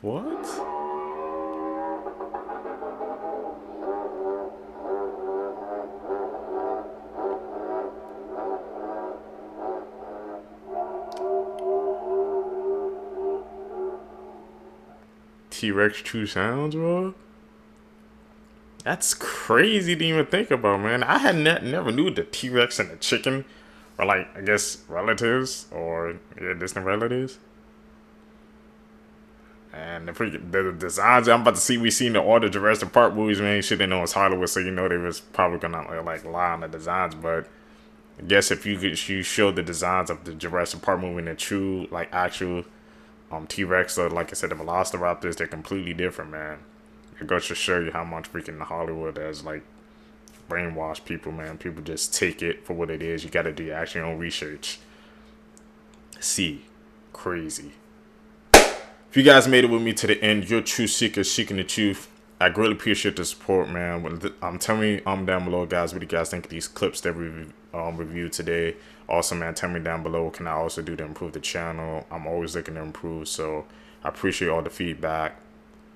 What? T-Rex true sounds, bro? That's crazy to even think about, man. I had never knew the T-Rex and the chicken were, like, I guess, relatives or distant relatives. And the designs I'm about to see, we seen all the Jurassic Park movies, man. Shit, they know it's Hollywood, so you know they was probably gonna like lie on the designs. But I guess if you show the designs of the Jurassic Park movie and the true, like, actual T-Rex, or like I said, the Velociraptors, they're completely different, man. It goes to show you how much freaking Hollywood has, like, brainwashed people, man. People just take it for what it is. You gotta do your actual own research. See, crazy. If you guys made it with me to the end, you're true seekers seeking the truth. I greatly appreciate the support, man. Tell me down below, guys, what do you guys think of these clips that we reviewed today. Also, man, tell me down below what can I also do to improve the channel. I'm always looking to improve, so I appreciate all the feedback.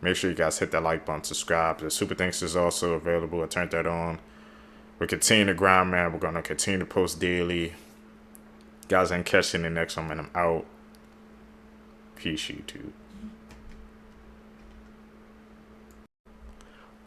Make sure you guys hit that like button, subscribe. The super thanks is also available. I turned that on. We're continuing to grind, man. We're gonna continue to post daily. Guys, I'm catching the next one, and I'm out. Peace, YouTube.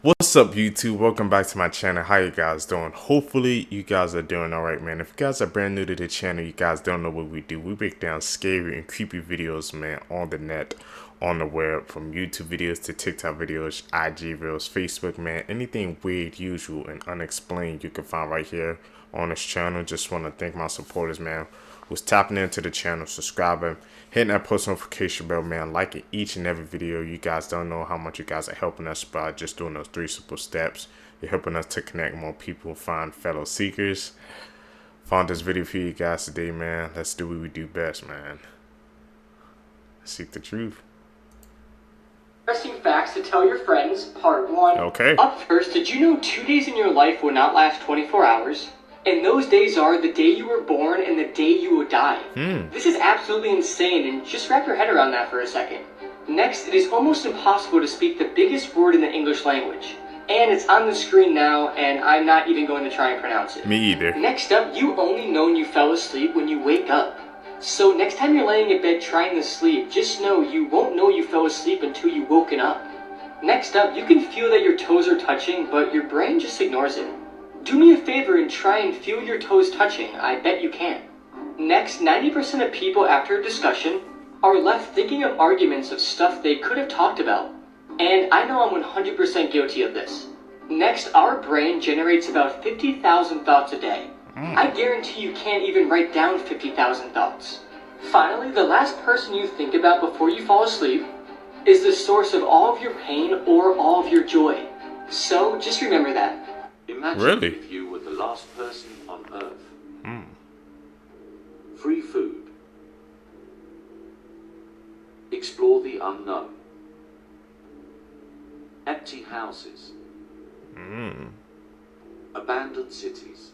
What's up, YouTube? Welcome back to my channel. How you guys doing? Hopefully you guys are doing alright, man. If you guys are brand new to the channel, you guys don't know what we do. We break down scary and creepy videos, man, on the net, on the web, from YouTube videos to TikTok videos, IG reels, Facebook, man. Anything weird, usual, and unexplained you can find right here on this channel. Just want to thank my supporters, man, who's tapping into the channel, subscribing, hitting that post notification bell, man, liking each and every video. You guys don't know how much you guys are helping us by just doing those 3 simple steps. You're helping us to connect more people, find fellow seekers. Found this video for you guys today, man. Let's do what we do best, man. Seek the truth. Interesting facts to tell your friends, part 1. Okay. Up first, did you know 2 days in your life will not last 24 hours? And those days are the day you were born and the day you will die. This is absolutely insane, and just wrap your head around that for a second. Next, it is almost impossible to speak the biggest word in the English language. And it's on the screen now, and I'm not even going to try and pronounce it. Me either. Next up, you only know you fell asleep when you wake up. So next time you're laying in bed trying to sleep, just know you won't know you fell asleep until you've woken up. Next up, you can feel that your toes are touching, but your brain just ignores it. Do me a favor and try and feel your toes touching. I bet you can. Next, 90% of people after a discussion are left thinking of arguments of stuff they could have talked about. And I know I'm 100% guilty of this. Next, our brain generates about 50,000 thoughts a day. I guarantee you can't even write down 50,000 thoughts. Finally, the last person you think about before you fall asleep is the source of all of your pain or all of your joy. So just remember that. Imagine if you were the last person on Earth. Free food. Explore the unknown. Empty houses. Abandoned cities.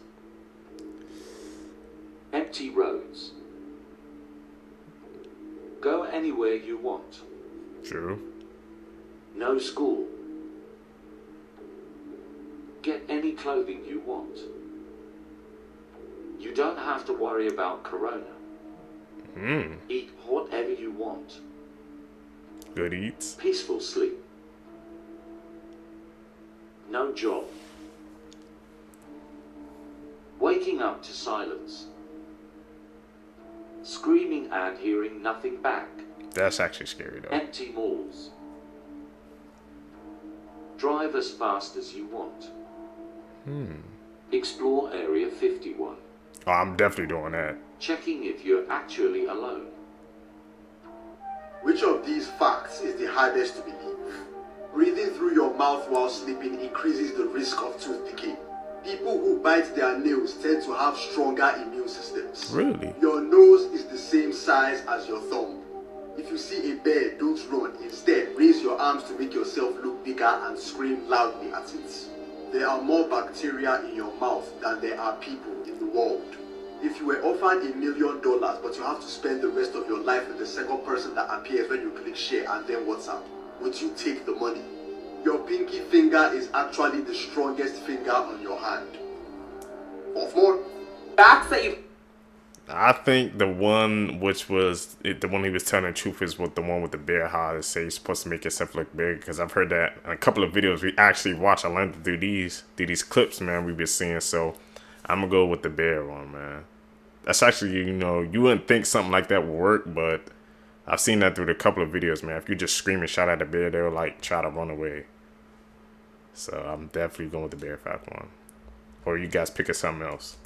Empty roads. Go anywhere you want. True. No school. Get any clothing you want. You don't have to worry about corona. Eat whatever you want. Good eats. Peaceful sleep. No job. Waking up to silence. Screaming and hearing nothing back. That's actually scary though. Empty malls. Drive as fast as you want. Explore Area 51. Oh, I'm definitely doing that. Checking if you're actually alone. Which of these facts is the hardest to believe? Breathing through your mouth while sleeping increases the risk of tooth decay. People who bite their nails tend to have stronger immune systems. Really? Your nose is the same size as your thumb. If you see a bear, don't run. Instead, raise your arms to make yourself look bigger and scream loudly at it. There are more bacteria in your mouth than there are people in the world. If you were offered $1 million, but you have to spend the rest of your life with the second person that appears when you click share and then WhatsApp, would you take the money? Your pinky finger is actually the strongest finger on your hand. Of more facts that you. I think the one which was the one he was telling the truth is what the one with the bear how to say you're supposed to make yourself look big, because I've heard that in a couple of videos we actually watch. I learned through these clips, man, we've been seeing. So I'm gonna go with the bear one, man. That's actually, you know, you wouldn't think something like that would work, but I've seen that through a couple of videos, man. If you just scream and shout at the bear, they'll like try to run away. So I'm definitely going with the bear fact one. Or you guys picking something else?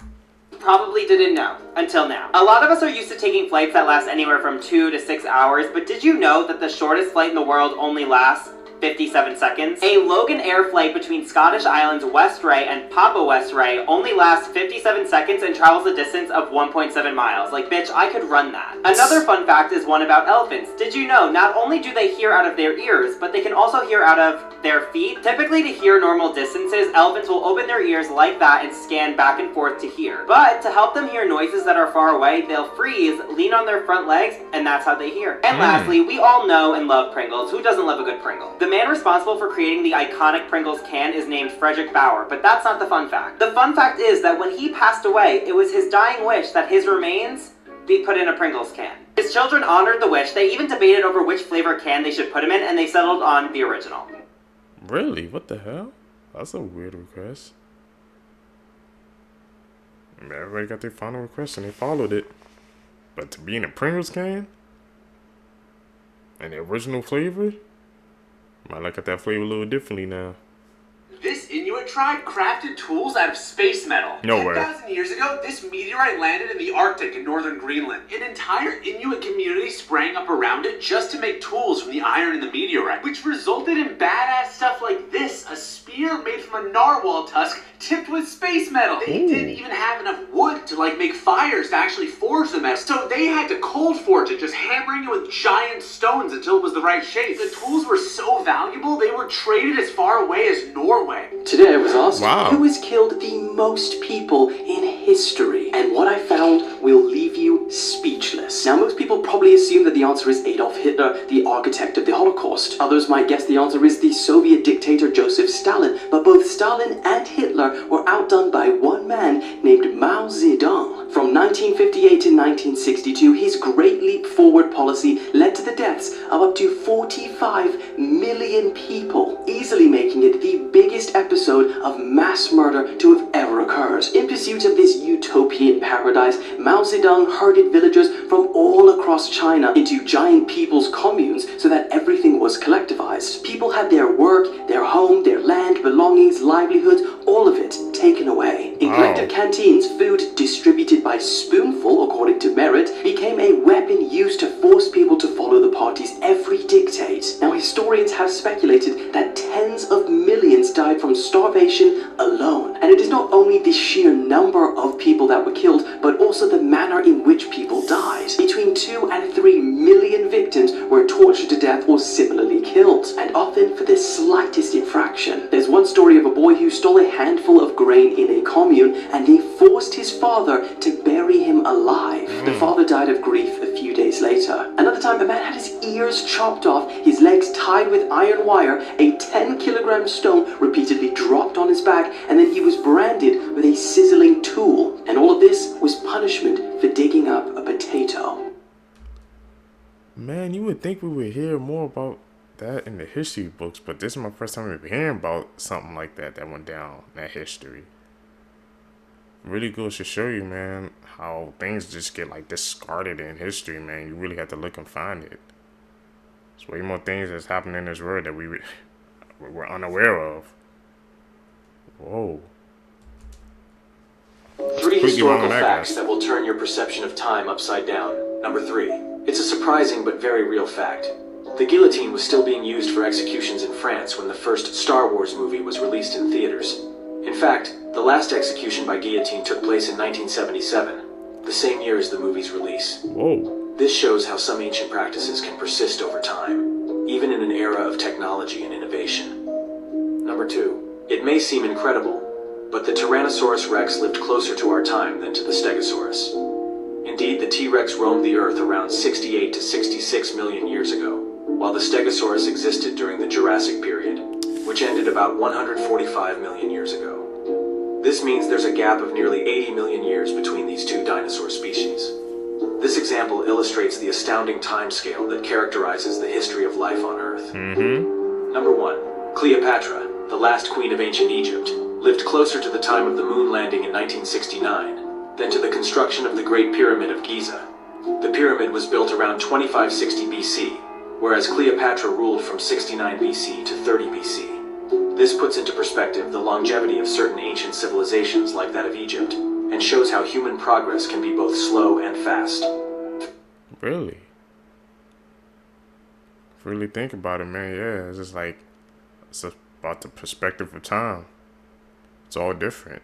Probably didn't know until now. A lot of us are used to taking flights that last anywhere from 2 to 6 hours, but did you know that the shortest flight in the world only lasts 57 seconds? A Logan Air flight between Scottish Islands Westray and Papa Westray only lasts 57 seconds and travels a distance of 1.7 miles. Like, bitch, I could run that. Another fun fact is one about elephants. Did you know not only do they hear out of their ears, but they can also hear out of their feet? Typically, to hear normal distances, elephants will open their ears like that and scan back and forth to hear. But to help them hear noises that are far away, they'll freeze, lean on their front legs, and that's how they hear. And lastly, we all know and love Pringles. Who doesn't love a good Pringle? The man responsible for creating the iconic Pringles can is named Frederick Bauer, but that's not the fun fact. The fun fact is that when he passed away, it was his dying wish that his remains be put in a Pringles can. His children honored the wish. They even debated over which flavor can they should put him in, and they settled on the original. Really? What the hell? That's a weird request. Everybody got their final request and they followed it. But to be in a Pringles can? And the original flavor? Might look at that flavor a little differently now. This Inuit tribe crafted tools out of space metal. No way. 10,000 years ago, this meteorite landed in the Arctic in northern Greenland. An entire Inuit community sprang up around it just to make tools from the iron in the meteorite, which resulted in badass stuff like this, a spear made from a narwhal tusk tipped with space metal. They didn't even have enough wood to make fires to actually forge the metal, so they had to cold forge it, just hammering it with giant stones until it was the right shape. The tools were so valuable, they were traded as far away as Norway. Today I was asked, who has killed the most people in history? And what I found will leave you speechless. Now, most people probably assume that the answer is Adolf Hitler, the architect of the Holocaust. Others might guess the answer is the Soviet dictator Joseph Stalin, but both Stalin and Hitler were outdone by one man named Mao Zedong. From 1958 to 1962, his Great Leap Forward policy led to the deaths of up to 45 million people, easily making it the biggest episode of mass murder to have ever occurred. In pursuit of this utopian paradise, Mao Zedong herded villagers from all across China into giant people's communes so that everything was collectivized. People had their work, their home, their land, belongings, livelihoods, all of it taken away. In collective canteens, food distributed by spoonful according to merit became a weapon used to force people to follow the party's every dictate. Now, historians have speculated that tens of millions died from starvation alone. And it is not only the sheer number of people that were killed, but also the manner in which people died. Between 2 and 3 million victims were tortured to death or similarly killed, and often for the slightest infraction. There's one story of a boy who stole a handful of grain in a commune, and they forced his father to bury him alive. The father died of grief a few days later. Another time, a man had his ears chopped off, his legs tied with iron wire, a 10-kilogram stone repeatedly dropped on his back, and then he was branded with a sizzling tool. And all of this was punishment for digging up a potato. Man, you would think we would hear more about that in the history books, but this is my first time ever hearing about something like that went down in that history. Really goes to show you, man, how things just get like discarded in history, man. You really have to look and find it. There's way more things that's happening in this world that we're unaware of. Whoa. 3 historical facts that will turn your perception of time upside down. Number 3. It's a surprising but very real fact. The guillotine was still being used for executions in France when the first Star Wars movie was released in theaters. In fact, the last execution by guillotine took place in 1977, the same year as the movie's release. Whoa. This shows how some ancient practices can persist over time, even in an era of technology and innovation. Number 2. It may seem incredible, but the Tyrannosaurus rex lived closer to our time than to the Stegosaurus. Indeed, the T-Rex roamed the Earth around 68 to 66 million years ago, while the Stegosaurus existed during the Jurassic period, which ended about 145 million years ago. This means there's a gap of nearly 80 million years between these two dinosaur species. This example illustrates the astounding timescale that characterizes the history of life on Earth. Number 1. Cleopatra, the last queen of ancient Egypt, lived closer to the time of the moon landing in 1969 than to the construction of the Great Pyramid of Giza. The pyramid was built around 2560 BC, whereas Cleopatra ruled from 69 BC to 30 BC. This puts into perspective the longevity of certain ancient civilizations like that of Egypt, and shows how human progress can be both slow and fast. Really? If you really think about it, man, yeah, it's just like, it's about the perspective of time. It's all different.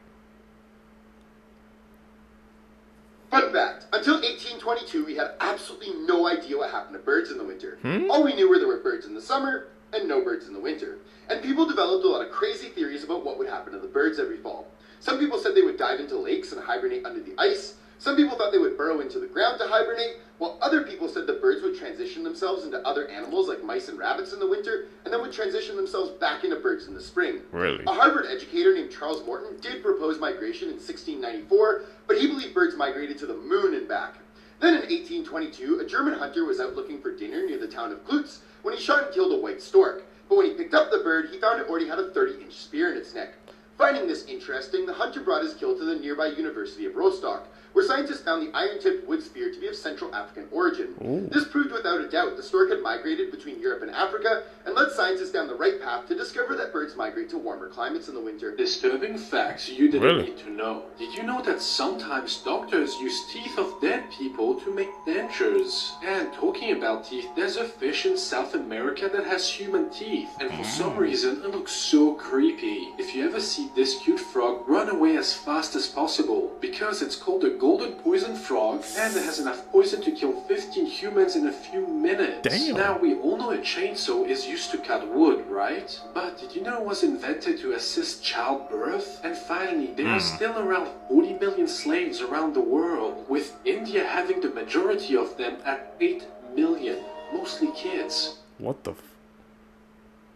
Fun fact, until 1822 we had absolutely no idea what happened to birds in the winter. Hmm? All we knew were there were birds in the summer and no birds in the winter. And people developed a lot of crazy theories about what would happen to the birds every fall. Some people said they would dive into lakes and hibernate under the ice. Some people thought they would burrow into the ground to hibernate, while other people said the birds would transition themselves into other animals like mice and rabbits in the winter, and then would transition themselves back into birds in the spring. Really? A Harvard educator named Charles Morton did propose migration in 1694, but he believed birds migrated to the moon and back. Then in 1822, a German hunter was out looking for dinner near the town of Klutz when he shot and killed a white stork. But when he picked up the bird, he found it already had a 30-inch spear in its neck. Finding this interesting, the hunter brought his kill to the nearby University of Rostock, where scientists found the iron-tipped wood spear to be of Central African origin. Ooh. This proved without a doubt the stork had migrated between Europe and Africa, and led scientists down the right path to discover that birds migrate to warmer climates in the winter. Disturbing facts you didn't need to know. Did you know that sometimes doctors use teeth of dead people to make dentures? And talking about teeth, there's a fish in South America that has human teeth, and for some reason it looks so creepy. If you ever see this cute frog, run away as fast as possible, because it's called a golden poison frog, and it has enough poison to kill 15 humans in a few minutes. Damn. Now, we all know a chainsaw is used to cut wood, right? But did you know it was invented to assist childbirth? And finally, there are still around 40 million slaves around the world, with India having the majority of them at 8 million, mostly kids. What the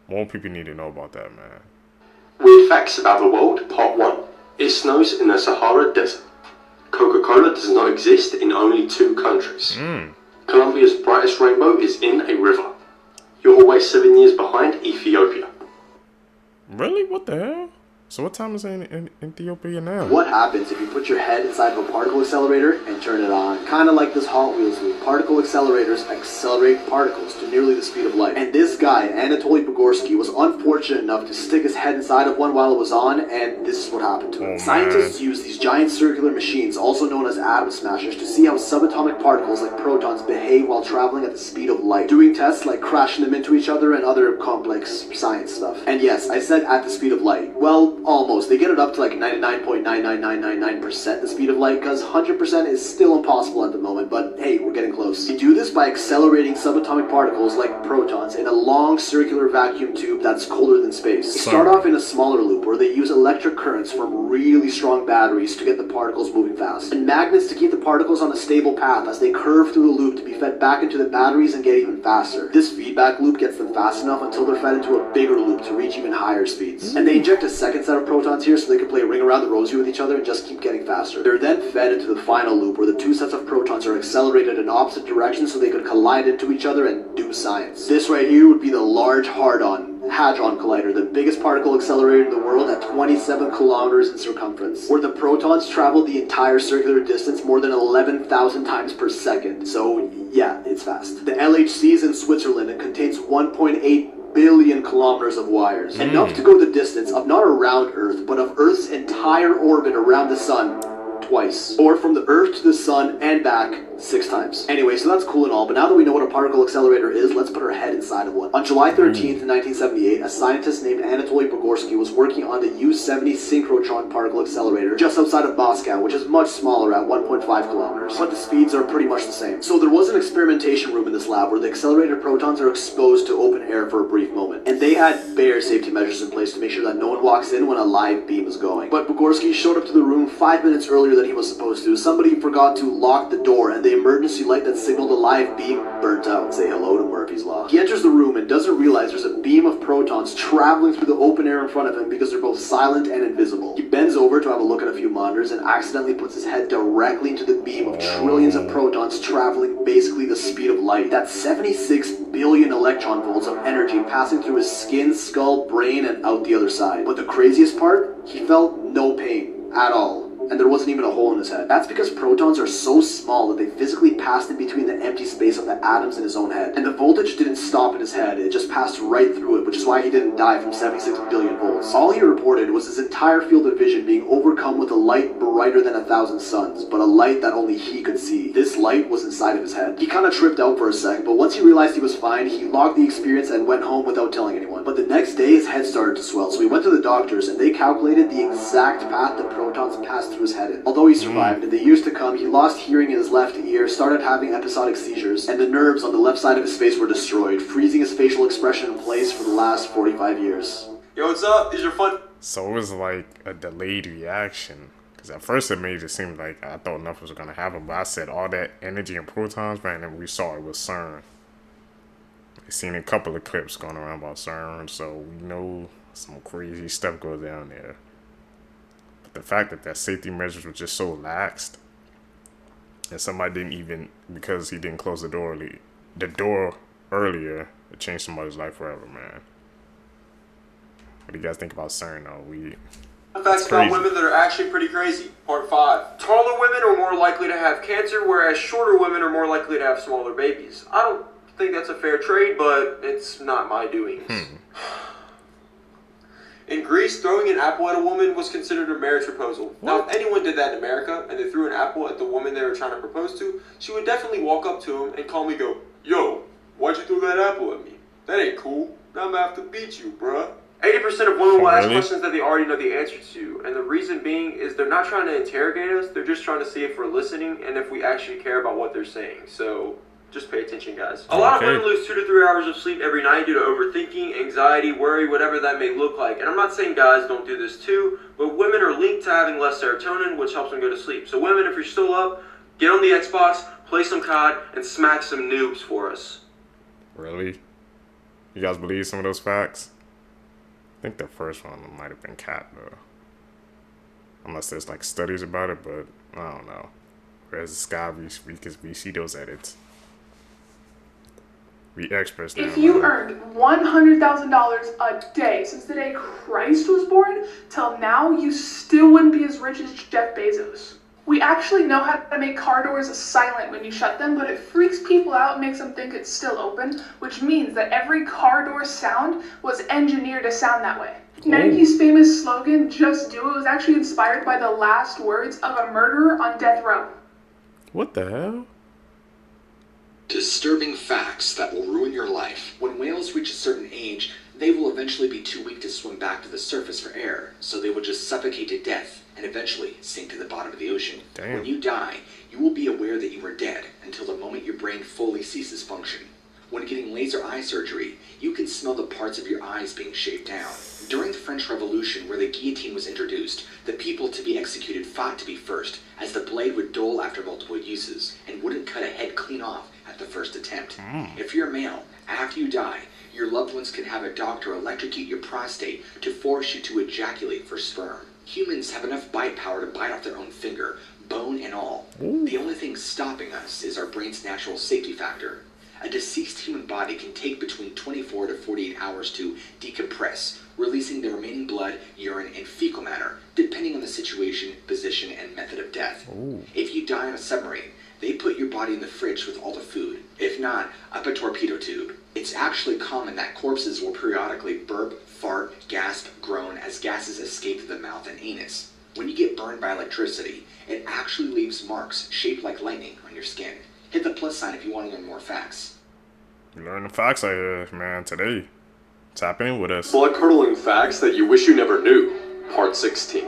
more people need to know about that, man. Weird facts about the world, part 1. It snows in the Sahara Desert. Coca-Cola does not exist in only 2 countries. Colombia's brightest rainbow is in a river. You're always 7 years behind Ethiopia. Really? What the hell? So what time is it in Ethiopia now? What happens if you put your head inside of a particle accelerator and turn it on? Kind of like this Hot Wheels loop. Particle accelerators accelerate particles to nearly the speed of light. And this guy, Anatoly Bugorsky, was unfortunate enough to stick his head inside of one while it was on, and this is what happened to him. Scientists use these giant circular machines, also known as atom smashers, to see how subatomic particles like protons behave while traveling at the speed of light, doing tests like crashing them into each other and other complex science stuff. And yes, I said at the speed of light. Well, almost. They get it up to like 99.99999% the speed of light, because 100% is still impossible at the moment, but hey, we're getting close. They do this by accelerating subatomic particles like protons in a long circular vacuum tube that's colder than space. They start off in a smaller loop where they use electric currents from really strong batteries to get the particles moving fast, and magnets to keep the particles on a stable path as they curve through the loop to be fed back into the batteries and get even faster. This feedback loop gets them fast enough until they're fed into a bigger loop to reach even higher speeds. And they inject a second set of protons here so they can play ring around the rosy with each other and just keep getting faster. They're then fed into the final loop where the two sets of protons are accelerated in opposite directions so they could collide into each other and do science. This right here would be the Large Hadron Collider, the biggest particle accelerator in the world at 27 kilometers in circumference, where the protons travel the entire circular distance more than 11,000 times per second. So yeah, it's fast. The LHC is in Switzerland and contains 1.8 billion kilometers of wires. Enough to go the distance of not around Earth, but of Earth's entire orbit around the sun twice. Or from the Earth to the sun and back 6 times. Anyway, so that's cool and all, but now that we know what a particle accelerator is, let's put our head inside of one. On July 13th, 1978, a scientist named Anatoly Bugorsky was working on the U-70 synchrotron particle accelerator just outside of Moscow, which is much smaller at 1.5 kilometers, but the speeds are pretty much the same. So there was an experimentation room in this lab where the accelerated protons are exposed to open air for a brief moment, and they had bare safety measures in place to make sure that no one walks in when a live beam is going. But Bugorsky showed up to the room 5 minutes earlier than he was supposed to. Somebody forgot to lock the door, and the emergency light that signaled a live beam burnt out. Say hello to Murphy's Law. He enters the room and doesn't realize there's a beam of protons traveling through the open air in front of him because they're both silent and invisible. He bends over to have a look at a few monitors and accidentally puts his head directly into the beam of trillions of protons traveling basically the speed of light. That's 76 billion electron volts of energy passing through his skin, skull, brain, and out the other side. But the craziest part? He felt no pain at all. And there wasn't even a hole in his head. That's because protons are so small that they physically passed in between the empty space of the atoms in his own head. And the voltage didn't stop in his head, it just passed right through it, which is why he didn't die from 76 billion volts. All he reported was his entire field of vision being overcome with a light brighter than 1,000 suns, but a light that only he could see. This light was inside of his head. He kind of tripped out for a sec, but once he realized he was fine, he logged the experience and went home without telling anyone. But the next day his head started to swell, so he went to the doctors and they calculated the exact path the protons passed through his head in. Although he survived, in the years to come, he lost hearing in his left ear, started having episodic seizures, and the nerves on the left side of his face were destroyed, freezing his facial expression in place for the last 45 years. Yo, what's up? These are fun. So it was like a delayed reaction. Because at first it made it seem like I thought nothing was going to happen, but I said all that energy and protons, man, and we saw it was CERN. I've seen a couple of clips going around about CERN, so we know some crazy stuff goes down there. The fact that their safety measures were just so laxed, and somebody didn't even, because he didn't close the door earlier, it changed somebody's life forever, man. What do you guys think about CERN, though? Facts about women that are actually pretty crazy. Part 5. Taller women are more likely to have cancer, whereas shorter women are more likely to have smaller babies. I don't think that's a fair trade, but it's not my doings. In Greece, throwing an apple at a woman was considered a marriage proposal. Now, if anyone did that in America, and they threw an apple at the woman they were trying to propose to, she would definitely walk up to him and calmly go, "Yo, why'd you throw that apple at me? That ain't cool. Now I'm gonna have to beat you, bruh." 80% of women will ask questions that they already know the answer to, and the reason being is they're not trying to interrogate us, they're just trying to see if we're listening and if we actually care about what they're saying. So just pay attention, guys. A lot of women lose 2 to 3 hours of sleep every night due to overthinking, anxiety, worry, whatever that may look like. And I'm not saying guys don't do this too, but women are linked to having less serotonin, which helps them go to sleep. So women, if you're still up, get on the Xbox, play some COD, and smack some noobs for us. Really? You guys believe some of those facts? I think the first one might have been cat, though. Unless there's like studies about it, but I don't know. Whereas the Sky, we see those edits. We experts now. If you earned $100,000 a day since the day Christ was born till now, you still wouldn't be as rich as Jeff Bezos. We actually know how to make car doors silent when you shut them, but it freaks people out and makes them think it's still open, which means that every car door sound was engineered to sound that way. Nike's famous slogan, "Just Do It," was actually inspired by the last words of a murderer on death row. What the hell? Disturbing facts that will ruin your life. When whales reach a certain age, they will eventually be too weak to swim back to the surface for air, so they will just suffocate to death and eventually sink to the bottom of the ocean. Damn. When you die, you will be aware that you are dead until the moment your brain fully ceases function. When getting laser eye surgery, you can smell the parts of your eyes being shaved down. During the French Revolution, where the guillotine was introduced, the people to be executed fought to be first, as the blade would dull after multiple uses and wouldn't cut a head clean off at the first attempt. If you're male, after you die, your loved ones can have a doctor electrocute your prostate to force you to ejaculate for sperm. Humans have enough bite power to bite off their own finger, bone and all. The only thing stopping us is our brain's natural safety factor. A deceased human body can take between 24 to 48 hours to decompress, releasing the remaining blood, urine, and fecal matter, depending on the situation, position, and method of death. If you die on a submarine, they put your body in the fridge with all the food. If not, up a torpedo tube. It's actually common that corpses will periodically burp, fart, gasp, groan as gases escape through the mouth and anus. When you get burned by electricity, it actually leaves marks shaped like lightning on your skin. Hit the plus sign if you want to learn more facts. You learn the facts out here, man, today. Tap in with us. Blood-curdling facts that you wish you never knew. Part 16.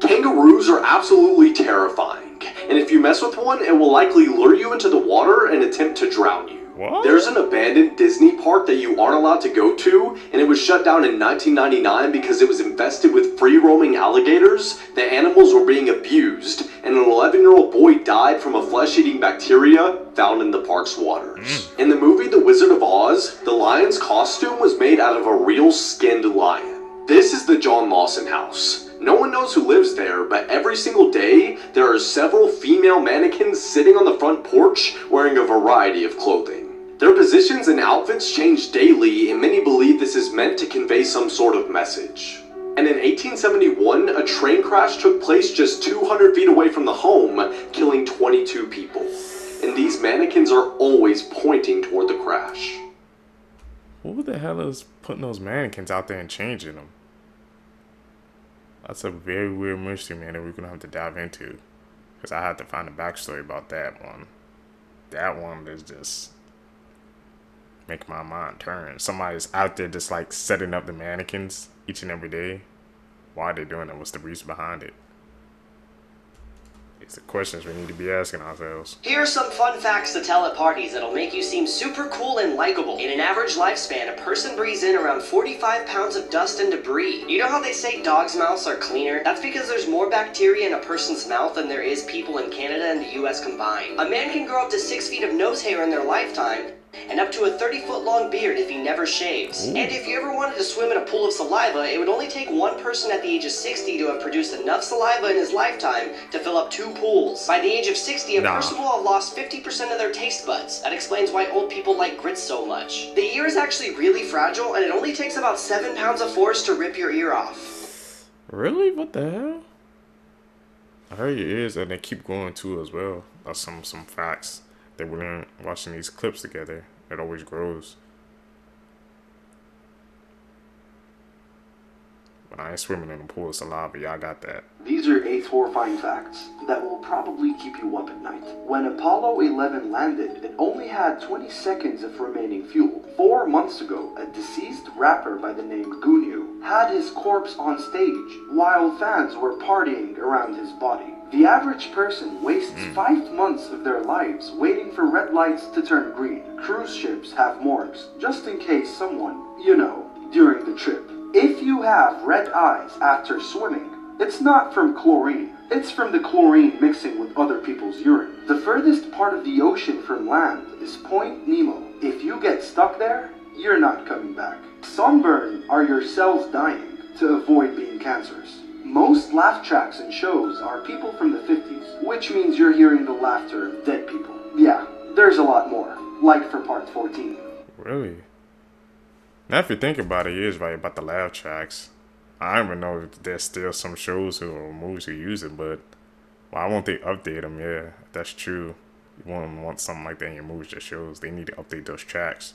Kangaroos are absolutely terrifying, and if you mess with one, it will likely lure you into the water and attempt to drown you. What? There's an abandoned Disney park that you aren't allowed to go to, and it was shut down in 1999 because it was infested with free-roaming alligators. The animals were being abused, and an 11-year-old boy died from a flesh-eating bacteria found in the park's waters. In the movie The Wizard of Oz, the lion's costume was made out of a real skinned lion. This is the John Lawson house. No one knows who lives there, but every single day, there are several female mannequins sitting on the front porch wearing a variety of clothing. Their positions and outfits change daily, and many believe this is meant to convey some sort of message. And in 1871, a train crash took place just 200 feet away from the home, killing 22 people. And these mannequins are always pointing toward the crash. Who the hell is putting those mannequins out there and changing them? That's a very weird mystery, man, that we're gonna have to dive into. Because I had to find a backstory about that one. That one is just make my mind turn. Somebody's out there just like setting up the mannequins each and every day. Why are they doing it? What's the reason behind it? It's the questions we need to be asking ourselves. Here are some fun facts to tell at parties that'll make you seem super cool and likable. In an average lifespan, a person breathes in around 45 pounds of dust and debris. You know how they say dogs' mouths are cleaner? That's because there's more bacteria in a person's mouth than there is people in Canada and the US combined. A man can grow up to 6 feet of nose hair in their lifetime, and up to a 30-foot long beard if he never shaves. And if you ever wanted to swim in a pool of saliva, it would only take one person at the age of 60 to have produced enough saliva in his lifetime to fill up 2 pools. By the age of 60, a person will have lost 50% of their taste buds. That explains why old people like grits so much. The ear is actually really fragile, and it only takes about 7 pounds of force to rip your ear off. Really? What the hell? I heard your ears, and they keep growing too as well. That's some facts that we learn watching these clips together. It always grows. But I ain't swimming in a pool of saliva. Y'all got that. These are 8 horrifying facts that will probably keep you up at night. When Apollo 11 landed, it only had 20 seconds of remaining fuel. 4 months ago, a deceased rapper by the name Gunyu had his corpse on stage while fans were partying around his body. The average person wastes 5 months of their lives waiting for red lights to turn green. Cruise ships have morgues, just in case someone, you know, during the trip. If you have red eyes after swimming, it's not from chlorine. It's from the chlorine mixing with other people's urine. The furthest part of the ocean from land is Point Nemo. If you get stuck there, you're not coming back. Sunburn are your cells dying to avoid being cancerous. Most laugh tracks and shows are people from the 50s, which means you're hearing the laughter of dead people. Yeah, there's a lot more, like for part 14. Really? Now if you think about it, you're right about the laugh tracks. I don't even know if there's still some shows or movies who use it, but why won't they update them? Yeah, that's true. You wouldn't want something like that in your movies or shows. They need to update those tracks.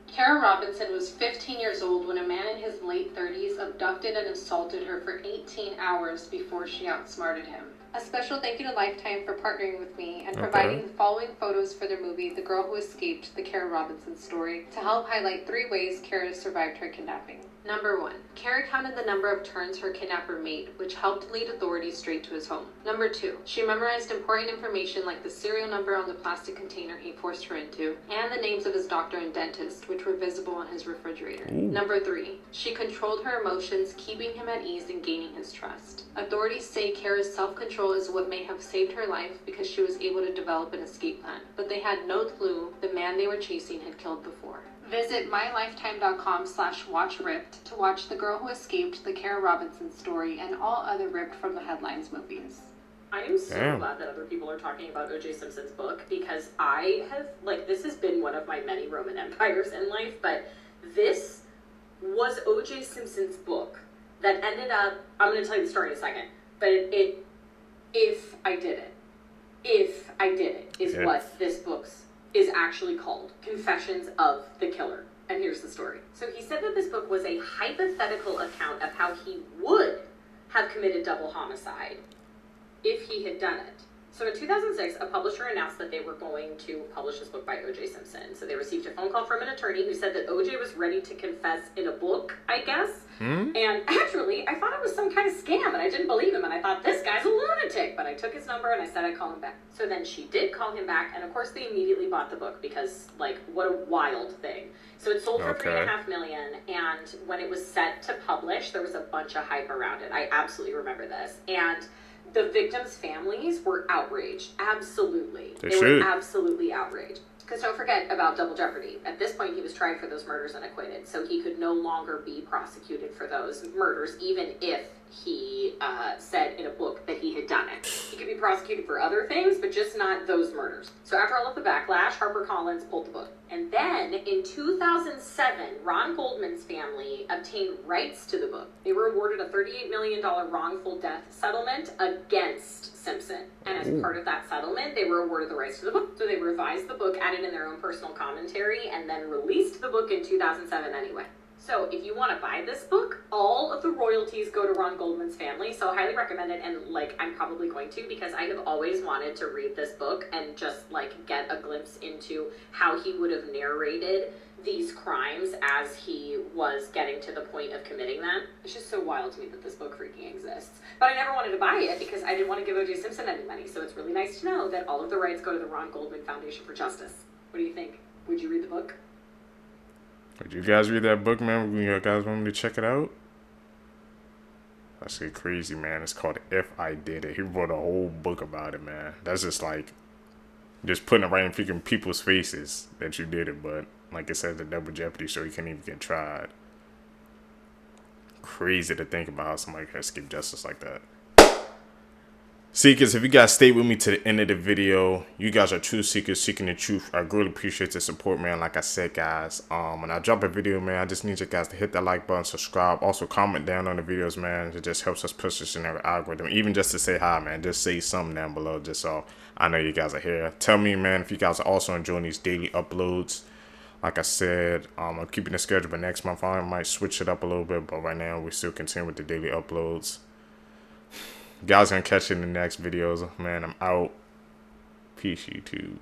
Kara Robinson was 15 years old when a man in his late 30s abducted and assaulted her for 18 hours before she outsmarted him. A special thank you to Lifetime for partnering with me and providing the following photos for their movie, The Girl Who Escaped, the Kara Robinson Story, to help highlight 3 ways Kara survived her kidnapping. Number 1. Kara counted the number of turns her kidnapper made, which helped lead authorities straight to his home. Number 2. She memorized important information like the serial number on the plastic container he forced her into, and the names of his doctor and dentist, which were visible on his refrigerator. Number 3. She controlled her emotions, keeping him at ease and gaining his trust. Authorities say Kara's self-control is what may have saved her life because she was able to develop an escape plan, but they had no clue the man they were chasing had killed before. Visit mylifetime.com/watchripped to watch The Girl Who Escaped, the Kara Robinson Story, and all other ripped from the headlines movies. I am so glad that other people are talking about O.J. Simpson's book, because I have, like, this has been one of my many Roman empires in life, but this was O.J. Simpson's book that ended up, I'm going to tell you the story in a second, but if I did it, is what this book's is actually called, Confessions of the Killer. And here's the story. So he said that this book was a hypothetical account of how he would have committed double homicide if he had done it. So in 2006, a publisher announced that they were going to publish this book by O.J. Simpson. So they received a phone call from an attorney who said that O.J. was ready to confess in a book, I guess. And actually, I thought it was some kind of scam, and I didn't believe him, and I thought, this guy's a lunatic. But I took his number, and I said I'd call him back. So then she did call him back, and of course they immediately bought the book, because, like, what a wild thing. So it sold for $3.5 million, and when it was set to publish, there was a bunch of hype around it. I absolutely remember this. And the victims' families were outraged. Absolutely. They were absolutely outraged. Because don't forget about double jeopardy. At this point, he was tried for those murders and acquitted, so he could no longer be prosecuted for those murders, even if he said in a book that he had done it. He could be prosecuted for other things, but just not those murders. So after all of the backlash, HarperCollins pulled the book. And then, in 2007, Ron Goldman's family obtained rights to the book. They were awarded a $38 million wrongful death settlement against Simpson. And as part of that settlement, they were awarded the rights to the book. So they revised the book, added in their own personal commentary, and then released the book in 2007 anyway. So if you want to buy this book, all of the royalties go to Ron Goldman's family, so I highly recommend it, and, like, I'm probably going to, because I have always wanted to read this book and just, like, get a glimpse into how he would have narrated these crimes as he was getting to the point of committing them. It's just so wild to me that this book freaking exists. But I never wanted to buy it because I didn't want to give O.J. Simpson any money, so it's really nice to know that all of the rights go to the Ron Goldman Foundation for Justice. What do you think? Would you read the book? Did you guys read that book, man? You guys want me to check it out? That's crazy, man. It's called If I Did It. He wrote a whole book about it, man. That's just like, just putting it right in freaking people's faces that you did it. But like I said, the double jeopardy show, you can't even get tried. Crazy to think about how somebody can escape justice like that. Seekers, if you guys stay with me to the end of the video, you guys are true seekers seeking the truth. I really appreciate the support, man. Like I said, guys, when I drop a video, man, I just need you guys to hit that like button, subscribe, also comment down on the videos, man. It just helps us push this in our algorithm. Even just to say hi, man, just say something down below, just so I know you guys are here. Tell me, man, if you guys are also enjoying these daily uploads. Like I said, I'm keeping the schedule, but next month I might switch it up a little bit, but right now we still continue with the daily uploads. Guys, gonna catch you in the next videos. Man, I'm out. Peace, YouTube.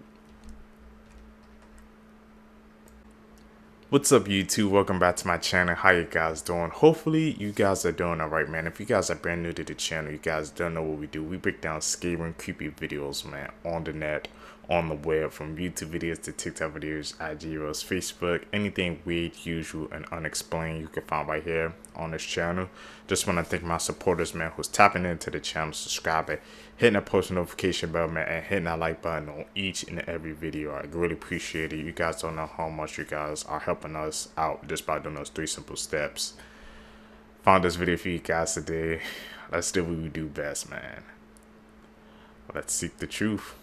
What's up, YouTube? Welcome back to my channel. How you guys doing? Hopefully you guys are doing alright, man. If you guys are brand new to the channel, you guys don't know what we do. We break down scary and creepy videos, man, on the net, on the web, from YouTube videos to TikTok videos, IG reels, Facebook, anything weird, usual, and unexplained you can find right here on this channel. Just want to thank my supporters, man, who's tapping into the channel, subscribing, hitting that post notification bell, man, and hitting that like button on each and every video. I really appreciate it. You guys don't know how much you guys are helping us out just by doing those 3 simple steps. Found this video for you guys today. Let's do what we do best, man. Let's seek the truth.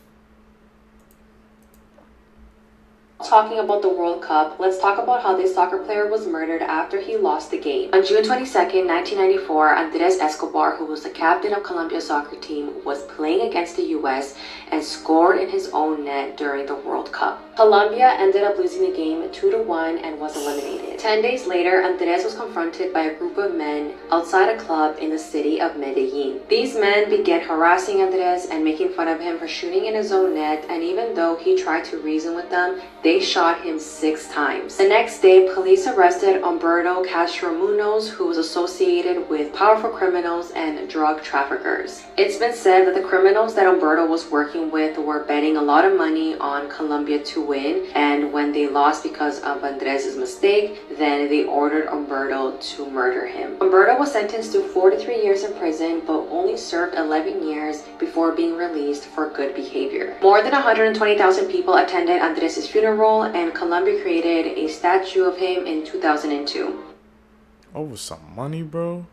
Talking about the World Cup, let's talk about how this soccer player was murdered after he lost the game. On June 22nd, 1994, Andres Escobar, who was the captain of Colombia's soccer team, was playing against the US and scored in his own net during the World Cup. Colombia ended up losing the game 2-1 and was eliminated. 10 days later, Andres was confronted by a group of men outside a club in the city of Medellin. These men began harassing Andres and making fun of him for shooting in his own net, and even though he tried to reason with them, they shot him 6 times. The next day, police arrested Humberto Castro Munoz, who was associated with powerful criminals and drug traffickers. It's been said that the criminals that Humberto was working with were betting a lot of money on Colombia to win, and when they lost because of Andres' mistake, then they ordered Humberto to murder him. Humberto was sentenced to 43 years in prison, but only served 11 years before being released for good behavior. More than 120,000 people attended Andres' funeral, and Colombia created a statue of him in 2002. Over some money, bro?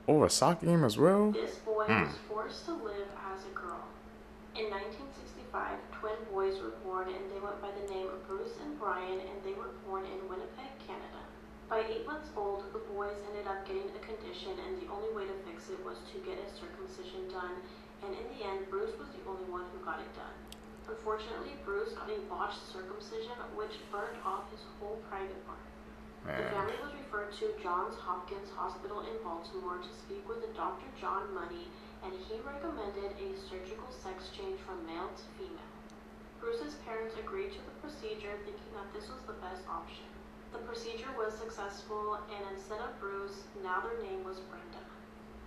Over a soccer game as well? This boy was forced to live as a girl. In 1965, twin boys were born, and they went by the name of Bruce and Brian, and they were born in Winnipeg, Canada. By 8 months old, the boys ended up getting a condition, and the only way to fix it was to get a circumcision done, and in the end, Bruce was the only one who got it done. Unfortunately, Bruce got a botched circumcision, which burned off his whole private part. The family was referred to Johns Hopkins Hospital in Baltimore to speak with a Dr. John Money, and he recommended a surgical sex change from male to female. Bruce's parents agreed to the procedure, thinking that this was the best option. The procedure was successful, and instead of Bruce, now their name was Brenda.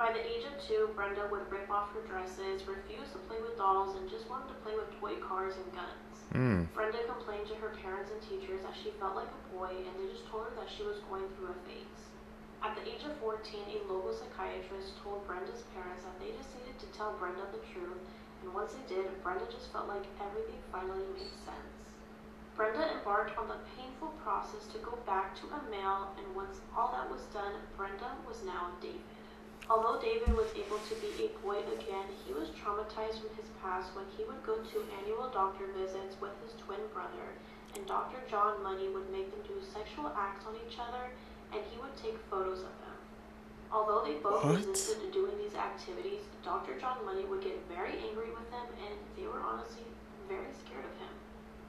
By the age of 2, Brenda would rip off her dresses, refuse to play with dolls, and just wanted to play with toy cars and guns. Brenda complained to her parents and teachers that she felt like a boy, and they just told her that she was going through a phase. At the age of 14, a local psychiatrist told Brenda's parents that they just needed to tell Brenda the truth, and once they did, Brenda just felt like everything finally made sense. Brenda embarked on the painful process to go back to a male, and once all that was done, Brenda was now David. Although David was able to be a boy again, he was traumatized from his past when he would go to annual doctor visits with his twin brother, and Dr. John Money would make them do sexual acts on each other, and he would take photos of them. Although they both resisted doing these activities, Dr. John Money would get very angry with them, and they were honestly very scared of him.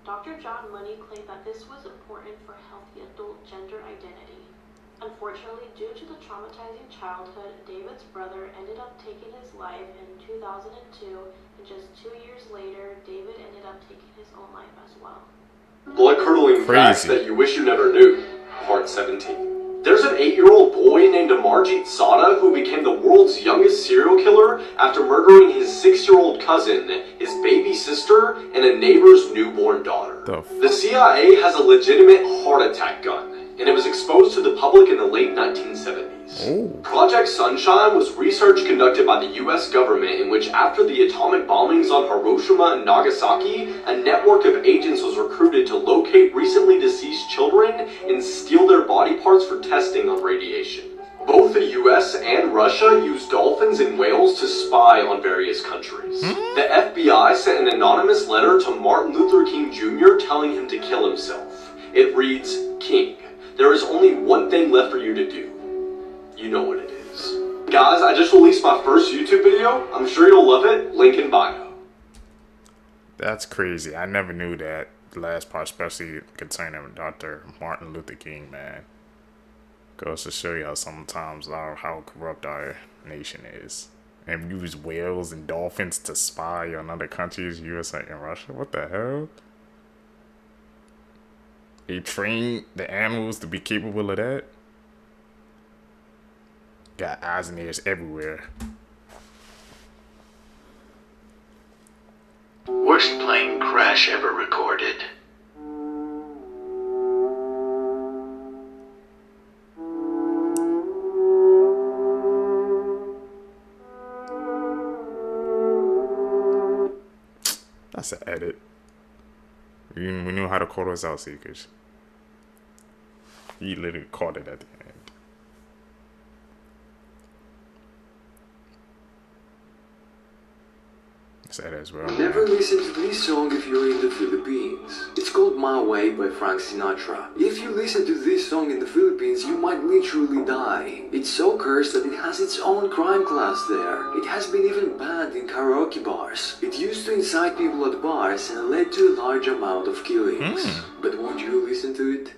Dr. John Money claimed that this was important for healthy adult gender identity. Unfortunately, due to the traumatizing childhood, David's brother ended up taking his life in 2002, and just 2 years later, David ended up taking his own life as well. Blood-curdling facts that you wish you never knew. Part 17. There's an 8-year-old boy named Amarjit Sada who became the world's youngest serial killer after murdering his 6-year-old cousin, his baby sister, and a neighbor's newborn daughter. The CIA has a legitimate heart attack gun, and it was exposed to the public in the late 1970s. Project Sunshine was research conducted by the US government in which, after the atomic bombings on Hiroshima and Nagasaki, a network of agents was recruited to locate recently deceased children and steal their body parts for testing on radiation. Both the US and Russia used dolphins and whales to spy on various countries. The FBI sent an anonymous letter to Martin Luther King Jr. telling him to kill himself. It reads, "King, there is only one thing left for you to do. You know what it is." Guys, I just released my first YouTube video. I'm sure you'll love it. Link in bio. That's crazy. I never knew that last part, especially concerning Dr. Martin Luther King, man. Goes to show you how sometimes how corrupt our nation is. And use whales and dolphins to spy on other countries, USA and Russia. What the hell? They train the animals to be capable of that? Got eyes and ears everywhere. Worst plane crash ever recorded. That's an edit. We knew how to call those out, Seekers. He literally caught it at the end. Said as well. Never listen to this song if you're in the Philippines. It's called My Way by Frank Sinatra. If you listen to this song in the Philippines, you might literally die. It's so cursed that it has its own crime class there. It has been even banned in karaoke bars. It used to incite people at bars and led to a large amount of killings. But won't you listen to it?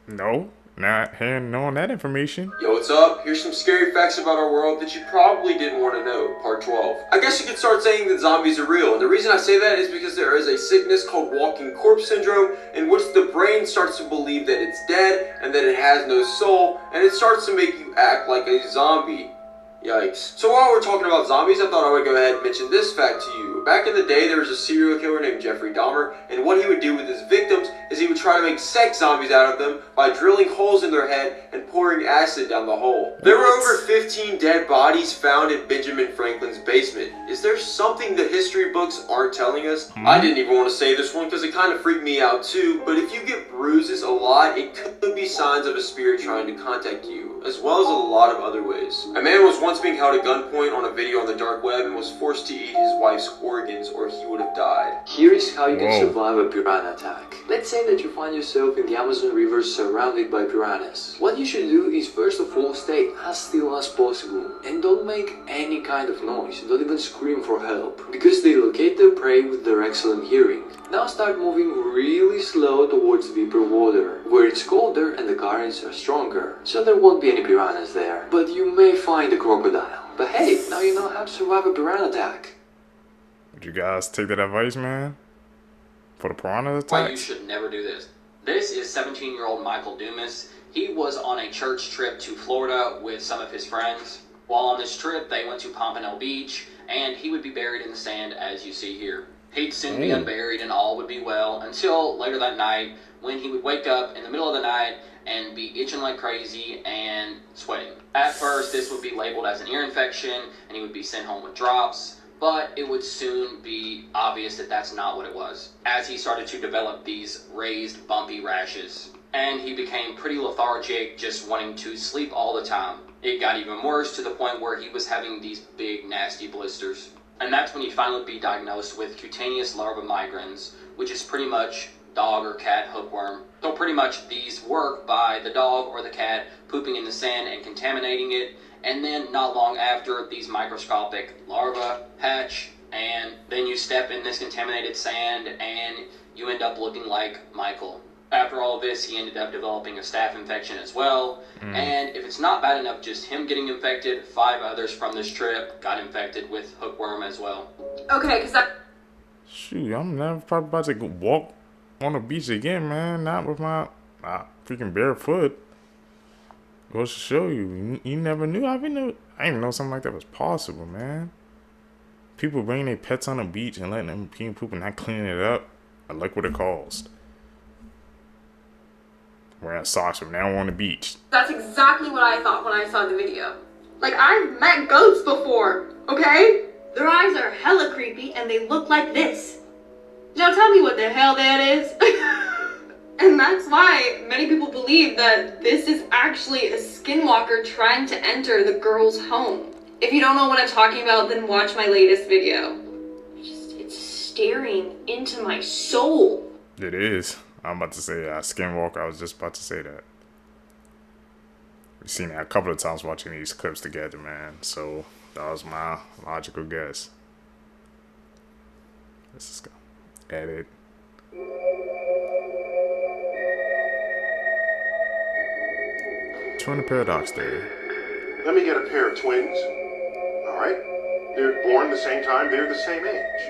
No, not hearing knowing that information. Yo, what's up? Here's some scary facts about our world that you probably didn't want to know. Part 12. I guess you could start saying that zombies are real, and the reason I say that is because there is a sickness called walking corpse syndrome, in which the brain starts to believe that it's dead and that it has no soul, and it starts to make you act like a zombie. Yikes. So while we're talking about zombies, I thought I would go ahead and mention this fact to you. Back in the day, there was a serial killer named Jeffrey Dahmer, and what he would do with his victims is he would try to make sex zombies out of them by drilling holes in their head and pouring acid down the hole. There were over 15 dead bodies found in Benjamin Franklin's basement. Is there something the history books aren't telling us? I didn't even want to say this one because it kind of freaked me out too, but if you get bruises a lot, it could be signs of a spirit trying to contact you, as well as a lot of other ways. A man was once being held at gunpoint on a video on the dark web and was forced to eat his wife's organs or he would have died. Here is how you can survive a piranha attack. Let's say that you find yourself in the Amazon River surrounded by piranhas. What you should do is first of all stay as still as possible and don't make any kind of noise. Don't even scream for help, because they locate their prey with their excellent hearing. Now start moving really slow towards deeper water, where it's colder and the currents are stronger, so there won't be any piranhas there. But you may find a crocodile. But hey, now you know how to survive a piranha attack. Would you guys take that advice, man? For the piranha attack? Why you should never do this. This is 17-year-old Michael Dumas. He was on a church trip to Florida with some of his friends. While on this trip, they went to Pompano Beach, and he would be buried in the sand as you see here. He'd soon be unburied and all would be well until later that night when he would wake up in the middle of the night and be itching like crazy and sweating. At first, this would be labeled as an ear infection and he would be sent home with drops, but it would soon be obvious that that's not what it was, as he started to develop these raised bumpy rashes. And he became pretty lethargic, just wanting to sleep all the time. It got even worse to the point where he was having these big nasty blisters. And that's when he'd finally be diagnosed with cutaneous larva migrans, which is pretty much dog or cat hookworm. So pretty much these work by the dog or the cat pooping in the sand and contaminating it, and then not long after, these microscopic larvae hatch, and then you step in this contaminated sand and you end up looking like Michael. After all of this, he ended up developing a staph infection as well, and if it's not bad enough just him getting infected, 5 others from this trip got infected with hookworm as well. Okay, because that... Shoot, I'm never probably about to go walk on the beach again, man. Not with my freaking bare foot. Goes to show you, you never knew. I didn't even know something like that was possible, man. People bringing their pets on the beach and letting them pee and poop and not cleaning it up. I like what it caused. Wearing socks from now on the beach. That's exactly what I thought when I saw the video. Like, I've met goats before, okay? Their eyes are hella creepy and they look like this. Now tell me what the hell that is. And that's why many people believe that this is actually a skinwalker trying to enter the girl's home. If you don't know what I'm talking about, then watch my latest video. It's staring into my soul. It is. I'm about to say skinwalker. I was just about to say that. We've seen that a couple of times watching these clips together, man. So that was my logical guess. Let's just go. Edit. Twin paradox theory. Let me get a pair of twins. All right. They're born the same time. They're the same age.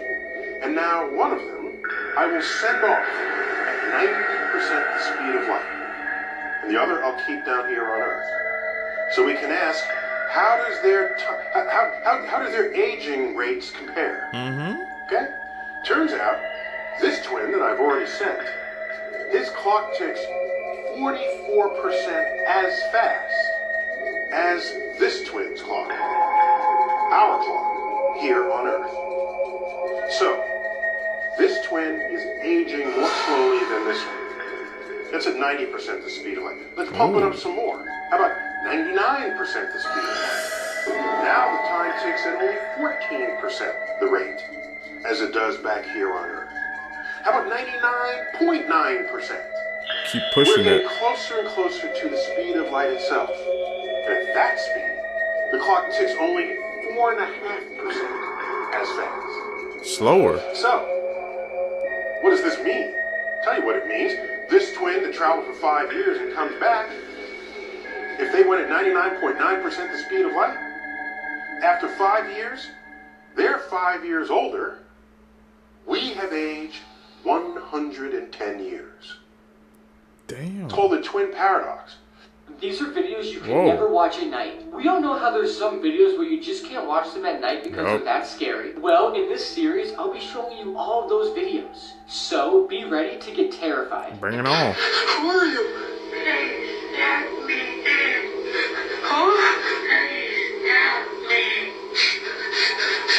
And now one of them I will send off at 90% the speed of light. And the other I'll keep down here on Earth. So we can ask, how does their aging rates compare? Okay? Turns out, this twin that I've already sent, his clock ticks 44% as fast as this twin's clock, our clock, here on Earth. So, this twin is aging more slowly than this one. That's at 90% the speed of light. Let's pump it up some more. How about 99% the speed of light? Now the time ticks at only 14% the rate, as it does back here on Earth. How about 99.9%? Keep pushing We're it. getting closer and closer to the speed of light itself. And at that speed, the clock ticks only 4.5% as fast. Slower. So, what does this mean? Tell you what it means. This twin that traveled for 5 years and comes back, if they went at 99.9% the speed of light, after 5 years, they're 5 years older. We have aged 110 years. Damn. It's called the twin paradox. These are videos you can Whoa. never watch at night. We all know how there's some videos where you just can't watch them at night because they're that scary. Well, in this series, I'll be showing you all of those videos. So, be ready to get terrified. Bring it on. Who are you?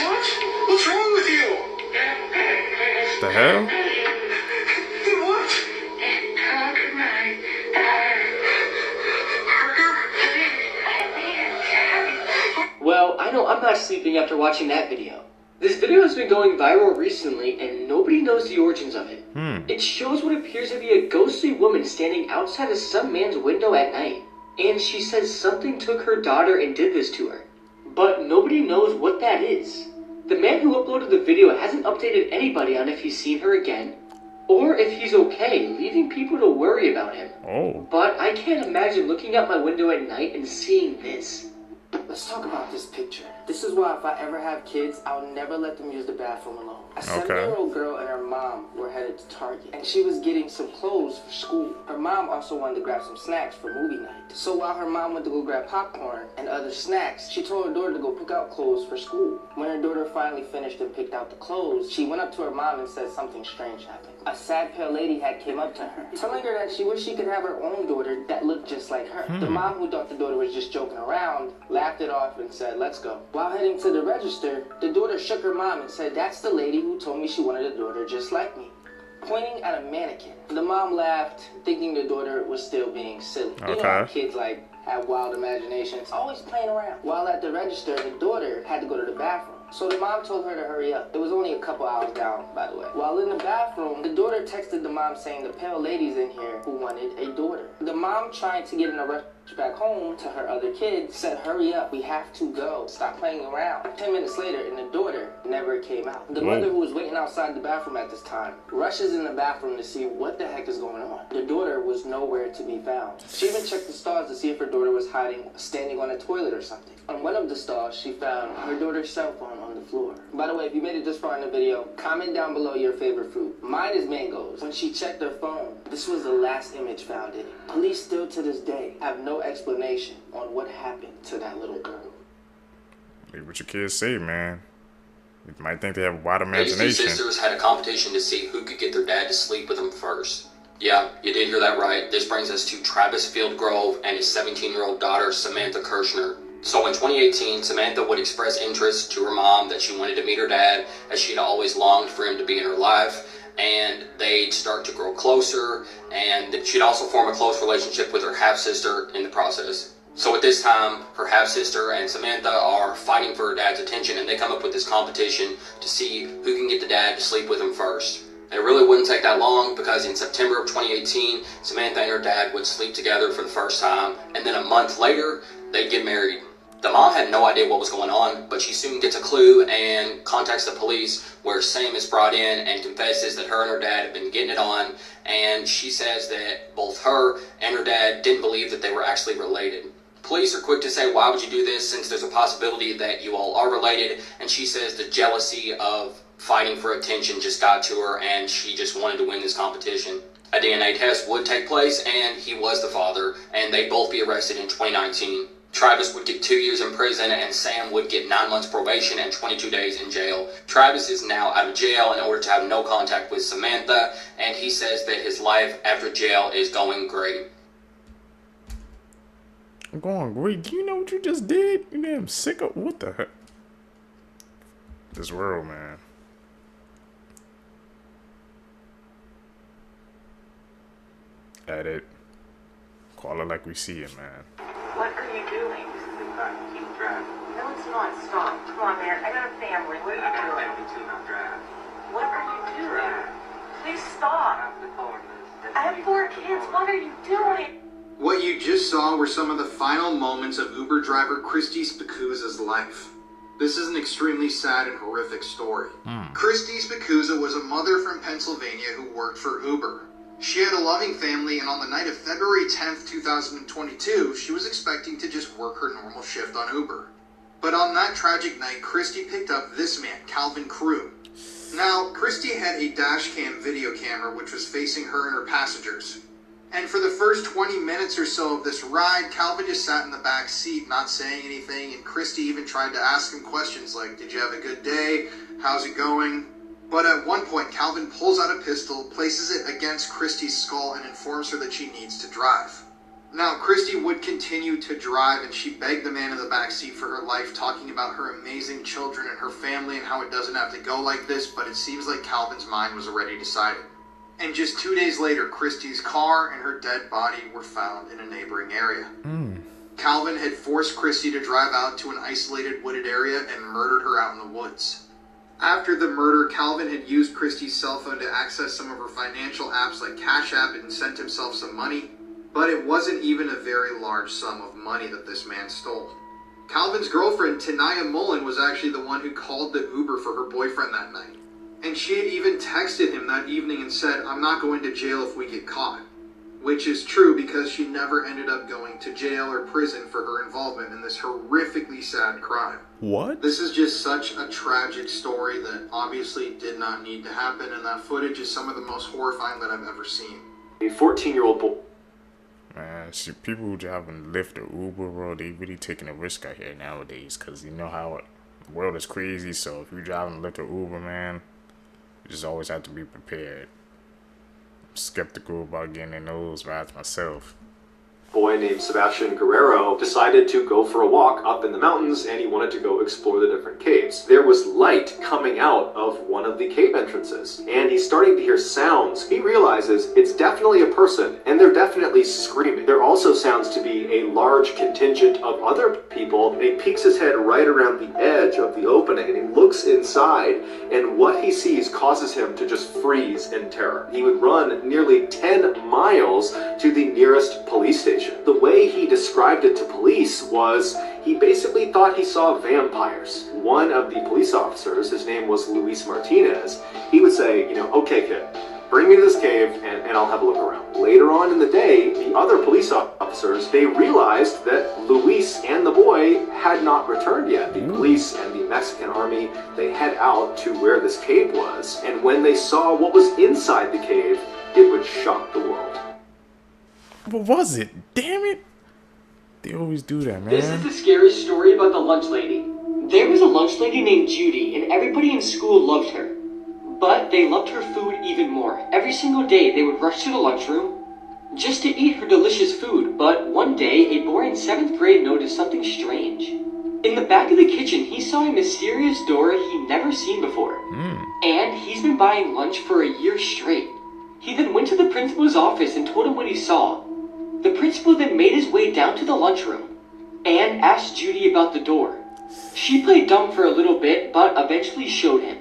What? What's wrong with you? The hell? What? Well, I know I'm not sleeping after watching that video. This video has been going viral recently and nobody knows the origins of it. It shows what appears to be a ghostly woman standing outside of some man's window at night. And she says something took her daughter and did this to her. But nobody knows what that is. The man who uploaded the video hasn't updated anybody on if he's seen her again, or if he's okay, leaving people to worry about him. Oh. But I can't imagine looking out my window at night and seeing this. Let's talk about this picture. This is why if I ever have kids, I'll never let them use the bathroom alone. A 7-year-old girl and her mom were headed to Target, and she was getting some clothes for school. Her mom also wanted to grab some snacks for movie night. So while her mom went to go grab popcorn and other snacks, she told her daughter to go pick out clothes for school. When her daughter finally finished and picked out the clothes, she went up to her mom and said something strange happened. A sad pale lady had came up to her, telling her that she wished she could have her own daughter that looked just like her. The mom, who thought the daughter was just joking around, laughed it off and said, "Let's go." While heading to the register, the daughter shook her mom and said, "That's the lady who told me she wanted a daughter just like me," pointing at a mannequin. The mom laughed, thinking the daughter was still being silly. You know how kids have wild imaginations, always playing around. While at the register, the daughter had to go to the bathroom. So the mom told her to hurry up. It was only a couple hours down, by the way. While in the bathroom, the daughter texted the mom saying the pale lady's in here who wanted a daughter. The mom, trying to get in a rush back home to her other kids, said, "Hurry up, we have to go. Stop playing around." 10 minutes later, and the daughter never came out. The mother, who was waiting outside the bathroom at this time, rushes in the bathroom to see what the heck is going on. The daughter was nowhere to be found. She even checked the stalls to see if her daughter was hiding, standing on a toilet or something. On one of the stalls, she found her daughter's cell phone on the floor. By the way, if you made it this far in the video, comment down below your favorite fruit. Mine is mangoes. When she checked her phone, this was the last image found in it. Police still to this day have no explanation on what happened to that little girl. Like what your kids say, man. You might think they have a wide These imagination. two sisters had a competition to see who could get their dad to sleep with them first. Yeah, you did hear that right. This brings us to Travis Fieldgrove and his 17-year-old daughter, Samantha Kirshner. So in 2018, Samantha would express interest to her mom that she wanted to meet her dad, as she had always longed for him to be in her life, and they'd start to grow closer, and she'd also form a close relationship with her half-sister in the process. So at this time, her half-sister and Samantha are fighting for her dad's attention, and they come up with this competition to see who can get the dad to sleep with him first. And it really wouldn't take that long, because in September of 2018, Samantha and her dad would sleep together for the first time, and then a month later, they'd get married. The mom had no idea what was going on, but she soon gets a clue and contacts the police, where Sam is brought in and confesses that her and her dad have been getting it on, and she says that both her and her dad didn't believe that they were actually related. Police are quick to say, "Why would you do this, since there's a possibility that you all are related?" And she says the jealousy of fighting for attention just got to her, and she just wanted to win this competition. A DNA test would take place, and he was the father, and they'd both be arrested in 2019. Travis would get 2 years in prison, and Sam would get 9 months probation and 22 days in jail. Travis is now out of jail in order to have no contact with Samantha, and he says that his life after jail is going great. I'm going great. Do you know what you just did? You damn sicko. What the heck? This world, man. Edit. Call it like we see it, man. What are you doing, sweetheart? Keep driving. No, Stop. Come on, man. I got a family. What are you doing? family too, and I'm driving. What are you doing? Please stop. I have 4 kids. What are you doing? What you just saw were some of the final moments of Uber driver Christy Spicuzza's life. This is an extremely sad and horrific story. Christy Spicuzza was a mother from Pennsylvania who worked for Uber. She had a loving family, and on the night of February 10th, 2022, she was expecting to just work her normal shift on Uber. But on that tragic night, Christy picked up this man, Calvin Crew. Now, Christy had a dash cam video camera which was facing her and her passengers. And for the first 20 minutes or so of this ride, Calvin just sat in the back seat not saying anything, and Christy even tried to ask him questions like, did you have a good day? How's it going? But at one point, Calvin pulls out a pistol, places it against Christy's skull, and informs her that she needs to drive. Now, Christy would continue to drive, and she begged the man in the back seat for her life, talking about her amazing children and her family and how it doesn't have to go like this, but it seems like Calvin's mind was already decided. And just 2 days later, Christy's car and her dead body were found in a neighboring area. Calvin had forced Christy to drive out to an isolated wooded area and murdered her out in the woods. After the murder, Calvin had used Christy's cell phone to access some of her financial apps like Cash App and sent himself some money, but it wasn't even a very large sum of money that this man stole. Calvin's girlfriend, Tanaya Mullen, was actually the one who called the Uber for her boyfriend that night. And she had even texted him that evening and said, I'm not going to jail if we get caught. Which is true because she never ended up going to jail or prison for her involvement in this horrifically sad crime. What? This is just such a tragic story that obviously did not need to happen, and that footage is some of the most horrifying that I've ever seen. A 14-year-old boy. Man, see, people who driving Lyft or Uber, bro, they really taking a risk out here nowadays, because you know how the world is crazy. So if you're driving Lyft or Uber, man, you just always have to be prepared. I'm skeptical about getting in those rides myself. Boy named Sebastian Guerrero decided to go for a walk up in the mountains, and he wanted to go explore the different caves. There was light coming out of one of the cave entrances, and he's starting to hear sounds. He realizes it's definitely a person, and they're definitely screaming. There also sounds to be a large contingent of other people, and he peeks his head right around the edge of the opening, and he looks inside, and what he sees causes him to just freeze in terror. He would run nearly 10 miles to the nearest police station. The way he described it to police was he basically thought he saw vampires. One of the police officers, his name was Luis Martinez, he would say, okay kid, bring me to this cave and I'll have a look around. Later on in the day, the other police officers, they realized that Luis and the boy had not returned yet. The police and the Mexican army, they head out to where this cave was, and when they saw what was inside the cave, it would shock the world. What was it? Damn it. They always do that, man. This is the scariest story about the lunch lady. There was a lunch lady named Judy, and everybody in school loved her. But they loved her food even more. Every single day, they would rush to the lunchroom just to eat her delicious food. But one day, a boy in 7th grade noticed something strange. In the back of the kitchen, he saw a mysterious door he'd never seen before. And he's been buying lunch for a year straight. He then went to the principal's office and told him what he saw. The principal then made his way down to the lunchroom and asked Judy about the door. She played dumb for a little bit, but eventually showed him.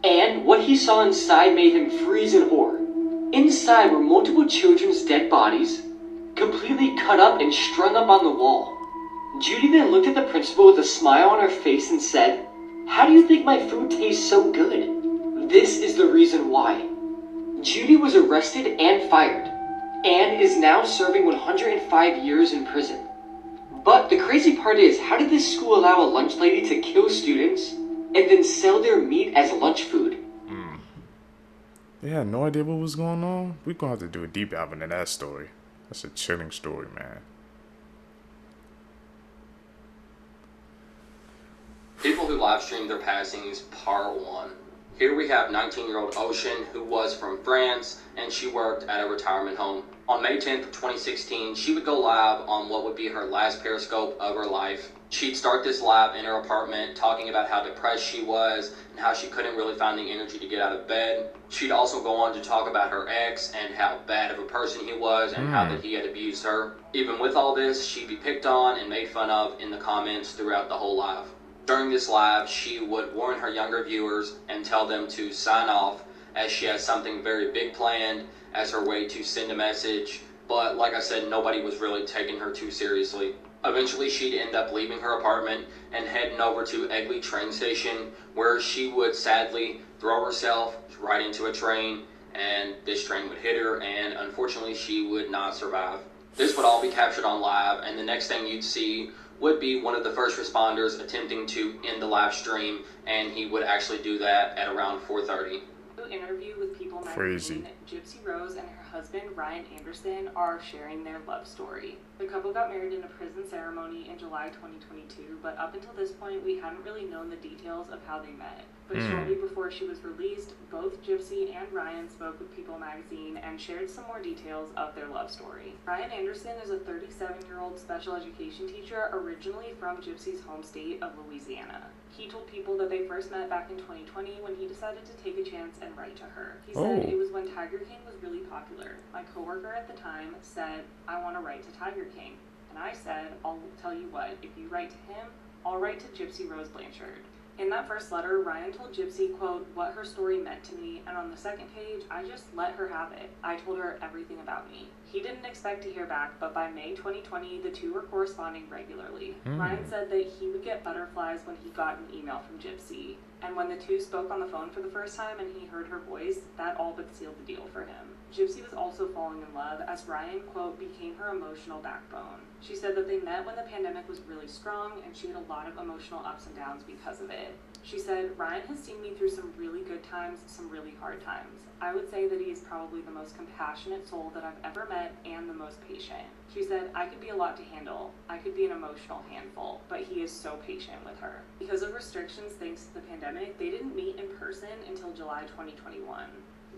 And what he saw inside made him freeze in horror. Inside were multiple children's dead bodies, completely cut up and strung up on the wall. Judy then looked at the principal with a smile on her face and said, "How do you think my food tastes so good?" This is the reason why. Judy was arrested and fired, and is now serving 105 years in prison. But the crazy part is, how did this school allow a lunch lady to kill students and then sell their meat as lunch food? They had no idea what was going on? We're going to have to do a deep dive into that story. That's a chilling story, man. People who live streamed their passings, part 1. Here we have 19-year-old Ocean, who was from France, and she worked at a retirement home. On May 10th, 2016, she would go live on what would be her last Periscope of her life. She'd start this live in her apartment, talking about how depressed she was and how she couldn't really find the energy to get out of bed. She'd also go on to talk about her ex and how bad of a person he was and how that he had abused her. Even with all this, she'd be picked on and made fun of in the comments throughout the whole live. During this live, she would warn her younger viewers and tell them to sign off as she has something very big planned as her way to send a message. But like I said, nobody was really taking her too seriously. Eventually, she'd end up leaving her apartment and heading over to Egley train station, where she would sadly throw herself right into a train, and this train would hit her, and unfortunately, she would not survive. This would all be captured on live, and the next thing you'd see would be one of the first responders attempting to end the live stream, and he would actually do that at around 4:30. Interview with People Crazy. magazine, Gypsy Rose and her husband Ryan Anderson are sharing their love story. The couple got married in a prison ceremony in July 2022, but up until this point we hadn't really known the details of how they met. But shortly before she was released, both Gypsy and Ryan spoke with People magazine and shared some more details of their love story. Ryan Anderson is a 37-year-old special education teacher originally from Gypsy's home state of Louisiana. He told People that they first met back in 2020 when he decided to take a chance and write to her. He said, "It was when Tiger King was really popular. My coworker at the time said, I want to write to Tiger King. And I said, I'll tell you what, if you write to him, I'll write to Gypsy Rose Blanchard." In that first letter, Ryan told Gypsy, quote, what her story meant to me, and on the second page, I just let her have it. I told her everything about me. He didn't expect to hear back, but by May 2020, the two were corresponding regularly. Ryan said that he would get butterflies when he got an email from Gypsy. And when the two spoke on the phone for the first time and he heard her voice, that all but sealed the deal for him. Gypsy was also falling in love as Ryan, quote, became her emotional backbone. She said that they met when the pandemic was really strong and she had a lot of emotional ups and downs because of it. She said, Ryan has seen me through some really good times, some really hard times. I would say that he is probably the most compassionate soul that I've ever met and the most patient. She said, I could be a lot to handle. I could be an emotional handful, but he is so patient with her. Because of restrictions thanks to the pandemic, they didn't meet in person until July 2021.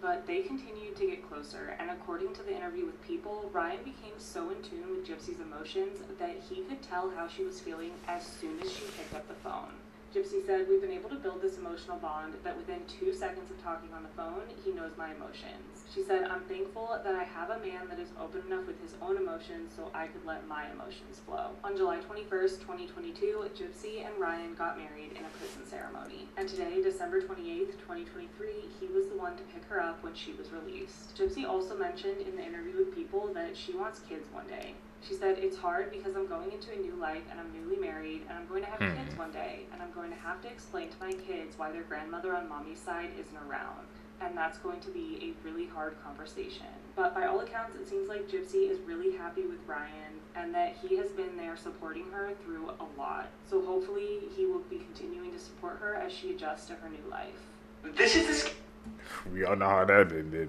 But they continued to get closer, and according to the interview with People, Ryan became so in tune with Gypsy's emotions that he could tell how she was feeling as soon as she picked up the phone. Gypsy said, we've been able to build this emotional bond that within 2 seconds of talking on the phone, he knows my emotions. She said, I'm thankful that I have a man that is open enough with his own emotions so I could let my emotions flow. On July 21st, 2022, Gypsy and Ryan got married in a prison ceremony. And today, December 28th, 2023, he was the one to pick her up when she was released. Gypsy also mentioned in the interview with People that she wants kids one day. She said, it's hard because I'm going into a new life and I'm newly married and I'm going to have kids one day and I'm going to have to explain to my kids why their grandmother on mommy's side isn't around. And that's going to be a really hard conversation. But by all accounts, it seems like Gypsy is really happy with Ryan and that he has been there supporting her through a lot. So hopefully he will be continuing to support her as she adjusts to her new life. We all know how that ended.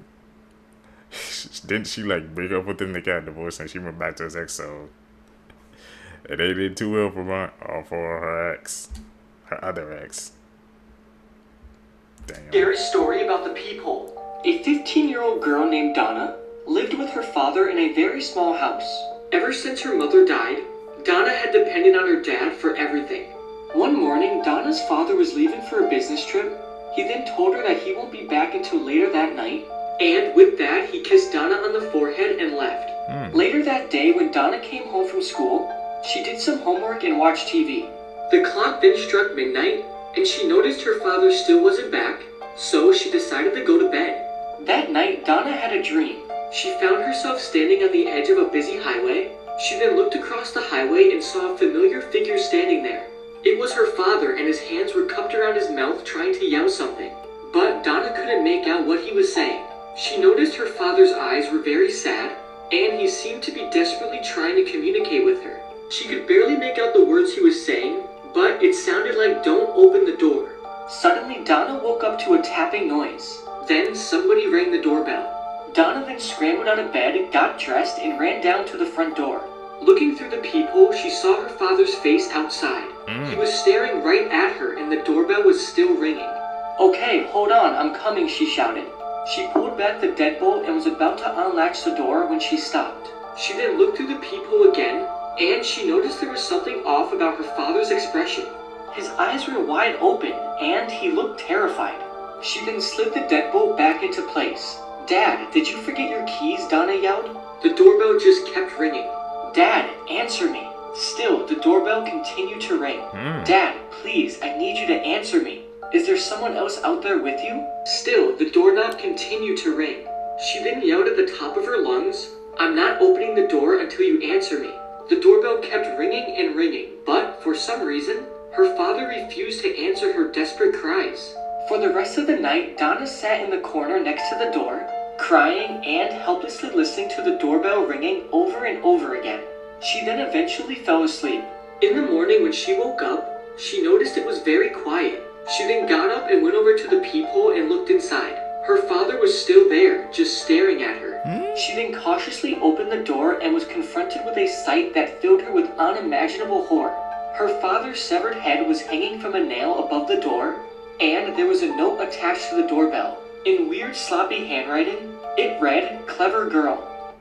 Didn't she like break up with him? They got divorced and she went back to his ex, so it did too well for her ex, her other ex. Damn. Scary story about the peephole. A 15-year-old girl named Donna lived with her father in a very small house. Ever since her mother died, Donna had depended on her dad for everything. One morning, Donna's father was leaving for a business trip. He then told her that he won't be back until later that night. And with that, he kissed Donna on the forehead and left. Later that day, when Donna came home from school, she did some homework and watched TV. The clock then struck midnight, and she noticed her father still wasn't back, so she decided to go to bed. That night, Donna had a dream. She found herself standing on the edge of a busy highway. She then looked across the highway and saw a familiar figure standing there. It was her father, and his hands were cupped around his mouth trying to yell something. But Donna couldn't make out what he was saying. She noticed her father's eyes were very sad, and he seemed to be desperately trying to communicate with her. She could barely make out the words he was saying, but it sounded like, "Don't open the door." Suddenly, Donna woke up to a tapping noise. Then somebody rang the doorbell. Donna then scrambled out of bed, got dressed, and ran down to the front door. Looking through the peephole, she saw her father's face outside. He was staring right at her, and the doorbell was still ringing. "Okay, hold on, I'm coming," she shouted. She pulled back the deadbolt and was about to unlatch the door when she stopped. She then looked through the peephole again, and she noticed there was something off about her father's expression. His eyes were wide open, and he looked terrified. She then slid the deadbolt back into place. "Dad, did you forget your keys?" Donna yelled. The doorbell just kept ringing. "Dad, answer me." Still, the doorbell continued to ring. Dad, please, I need you to answer me. Is there someone else out there with you? Still, the doorknob continued to ring. She then yelled at the top of her lungs, I'm not opening the door until you answer me. The doorbell kept ringing and ringing, but for some reason, her father refused to answer her desperate cries. For the rest of the night, Donna sat in the corner next to the door, crying and helplessly listening to the doorbell ringing over and over again. She then eventually fell asleep. In the morning when she woke up, she noticed it was very quiet. She then got up and went over to the peephole and looked inside. Her father was still there, just staring at her. She then cautiously opened the door and was confronted with a sight that filled her with unimaginable horror. Her father's severed head was hanging from a nail above the door, and there was a note attached to the doorbell. In weird sloppy handwriting, it read, Clever girl.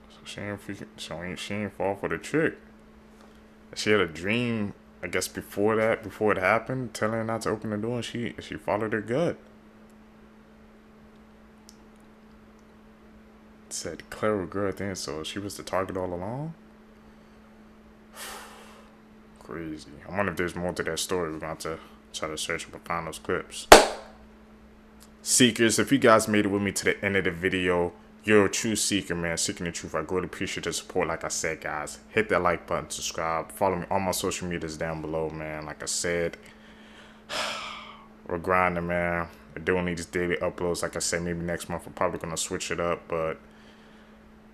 So she ain't fall for the trick. She had a dream, I guess before it happened, telling her not to open the door, and she followed her gut. It said clever girl then, so she was the target all along? Crazy. I wonder if there's more to that story. We're going to try to search up and find those clips. Seekers, if you guys made it with me to the end of the video, you're a true seeker, man. Seeking the truth. I greatly appreciate the support. Like I said, guys, hit that like button, subscribe, follow me on my social medias down below, man. Like I said, we're grinding, man. We're doing these daily uploads. Like I said, maybe next month we're probably gonna switch it up, but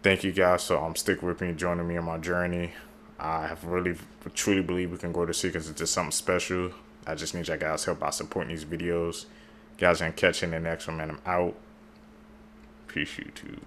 thank you guys for stick with me, joining me on my journey. I have really truly believe we can go to Seekers into something special. I just need you guys' help by supporting these videos. You guys, gonna catch you in the next one, man. I'm out. Peace, YouTube.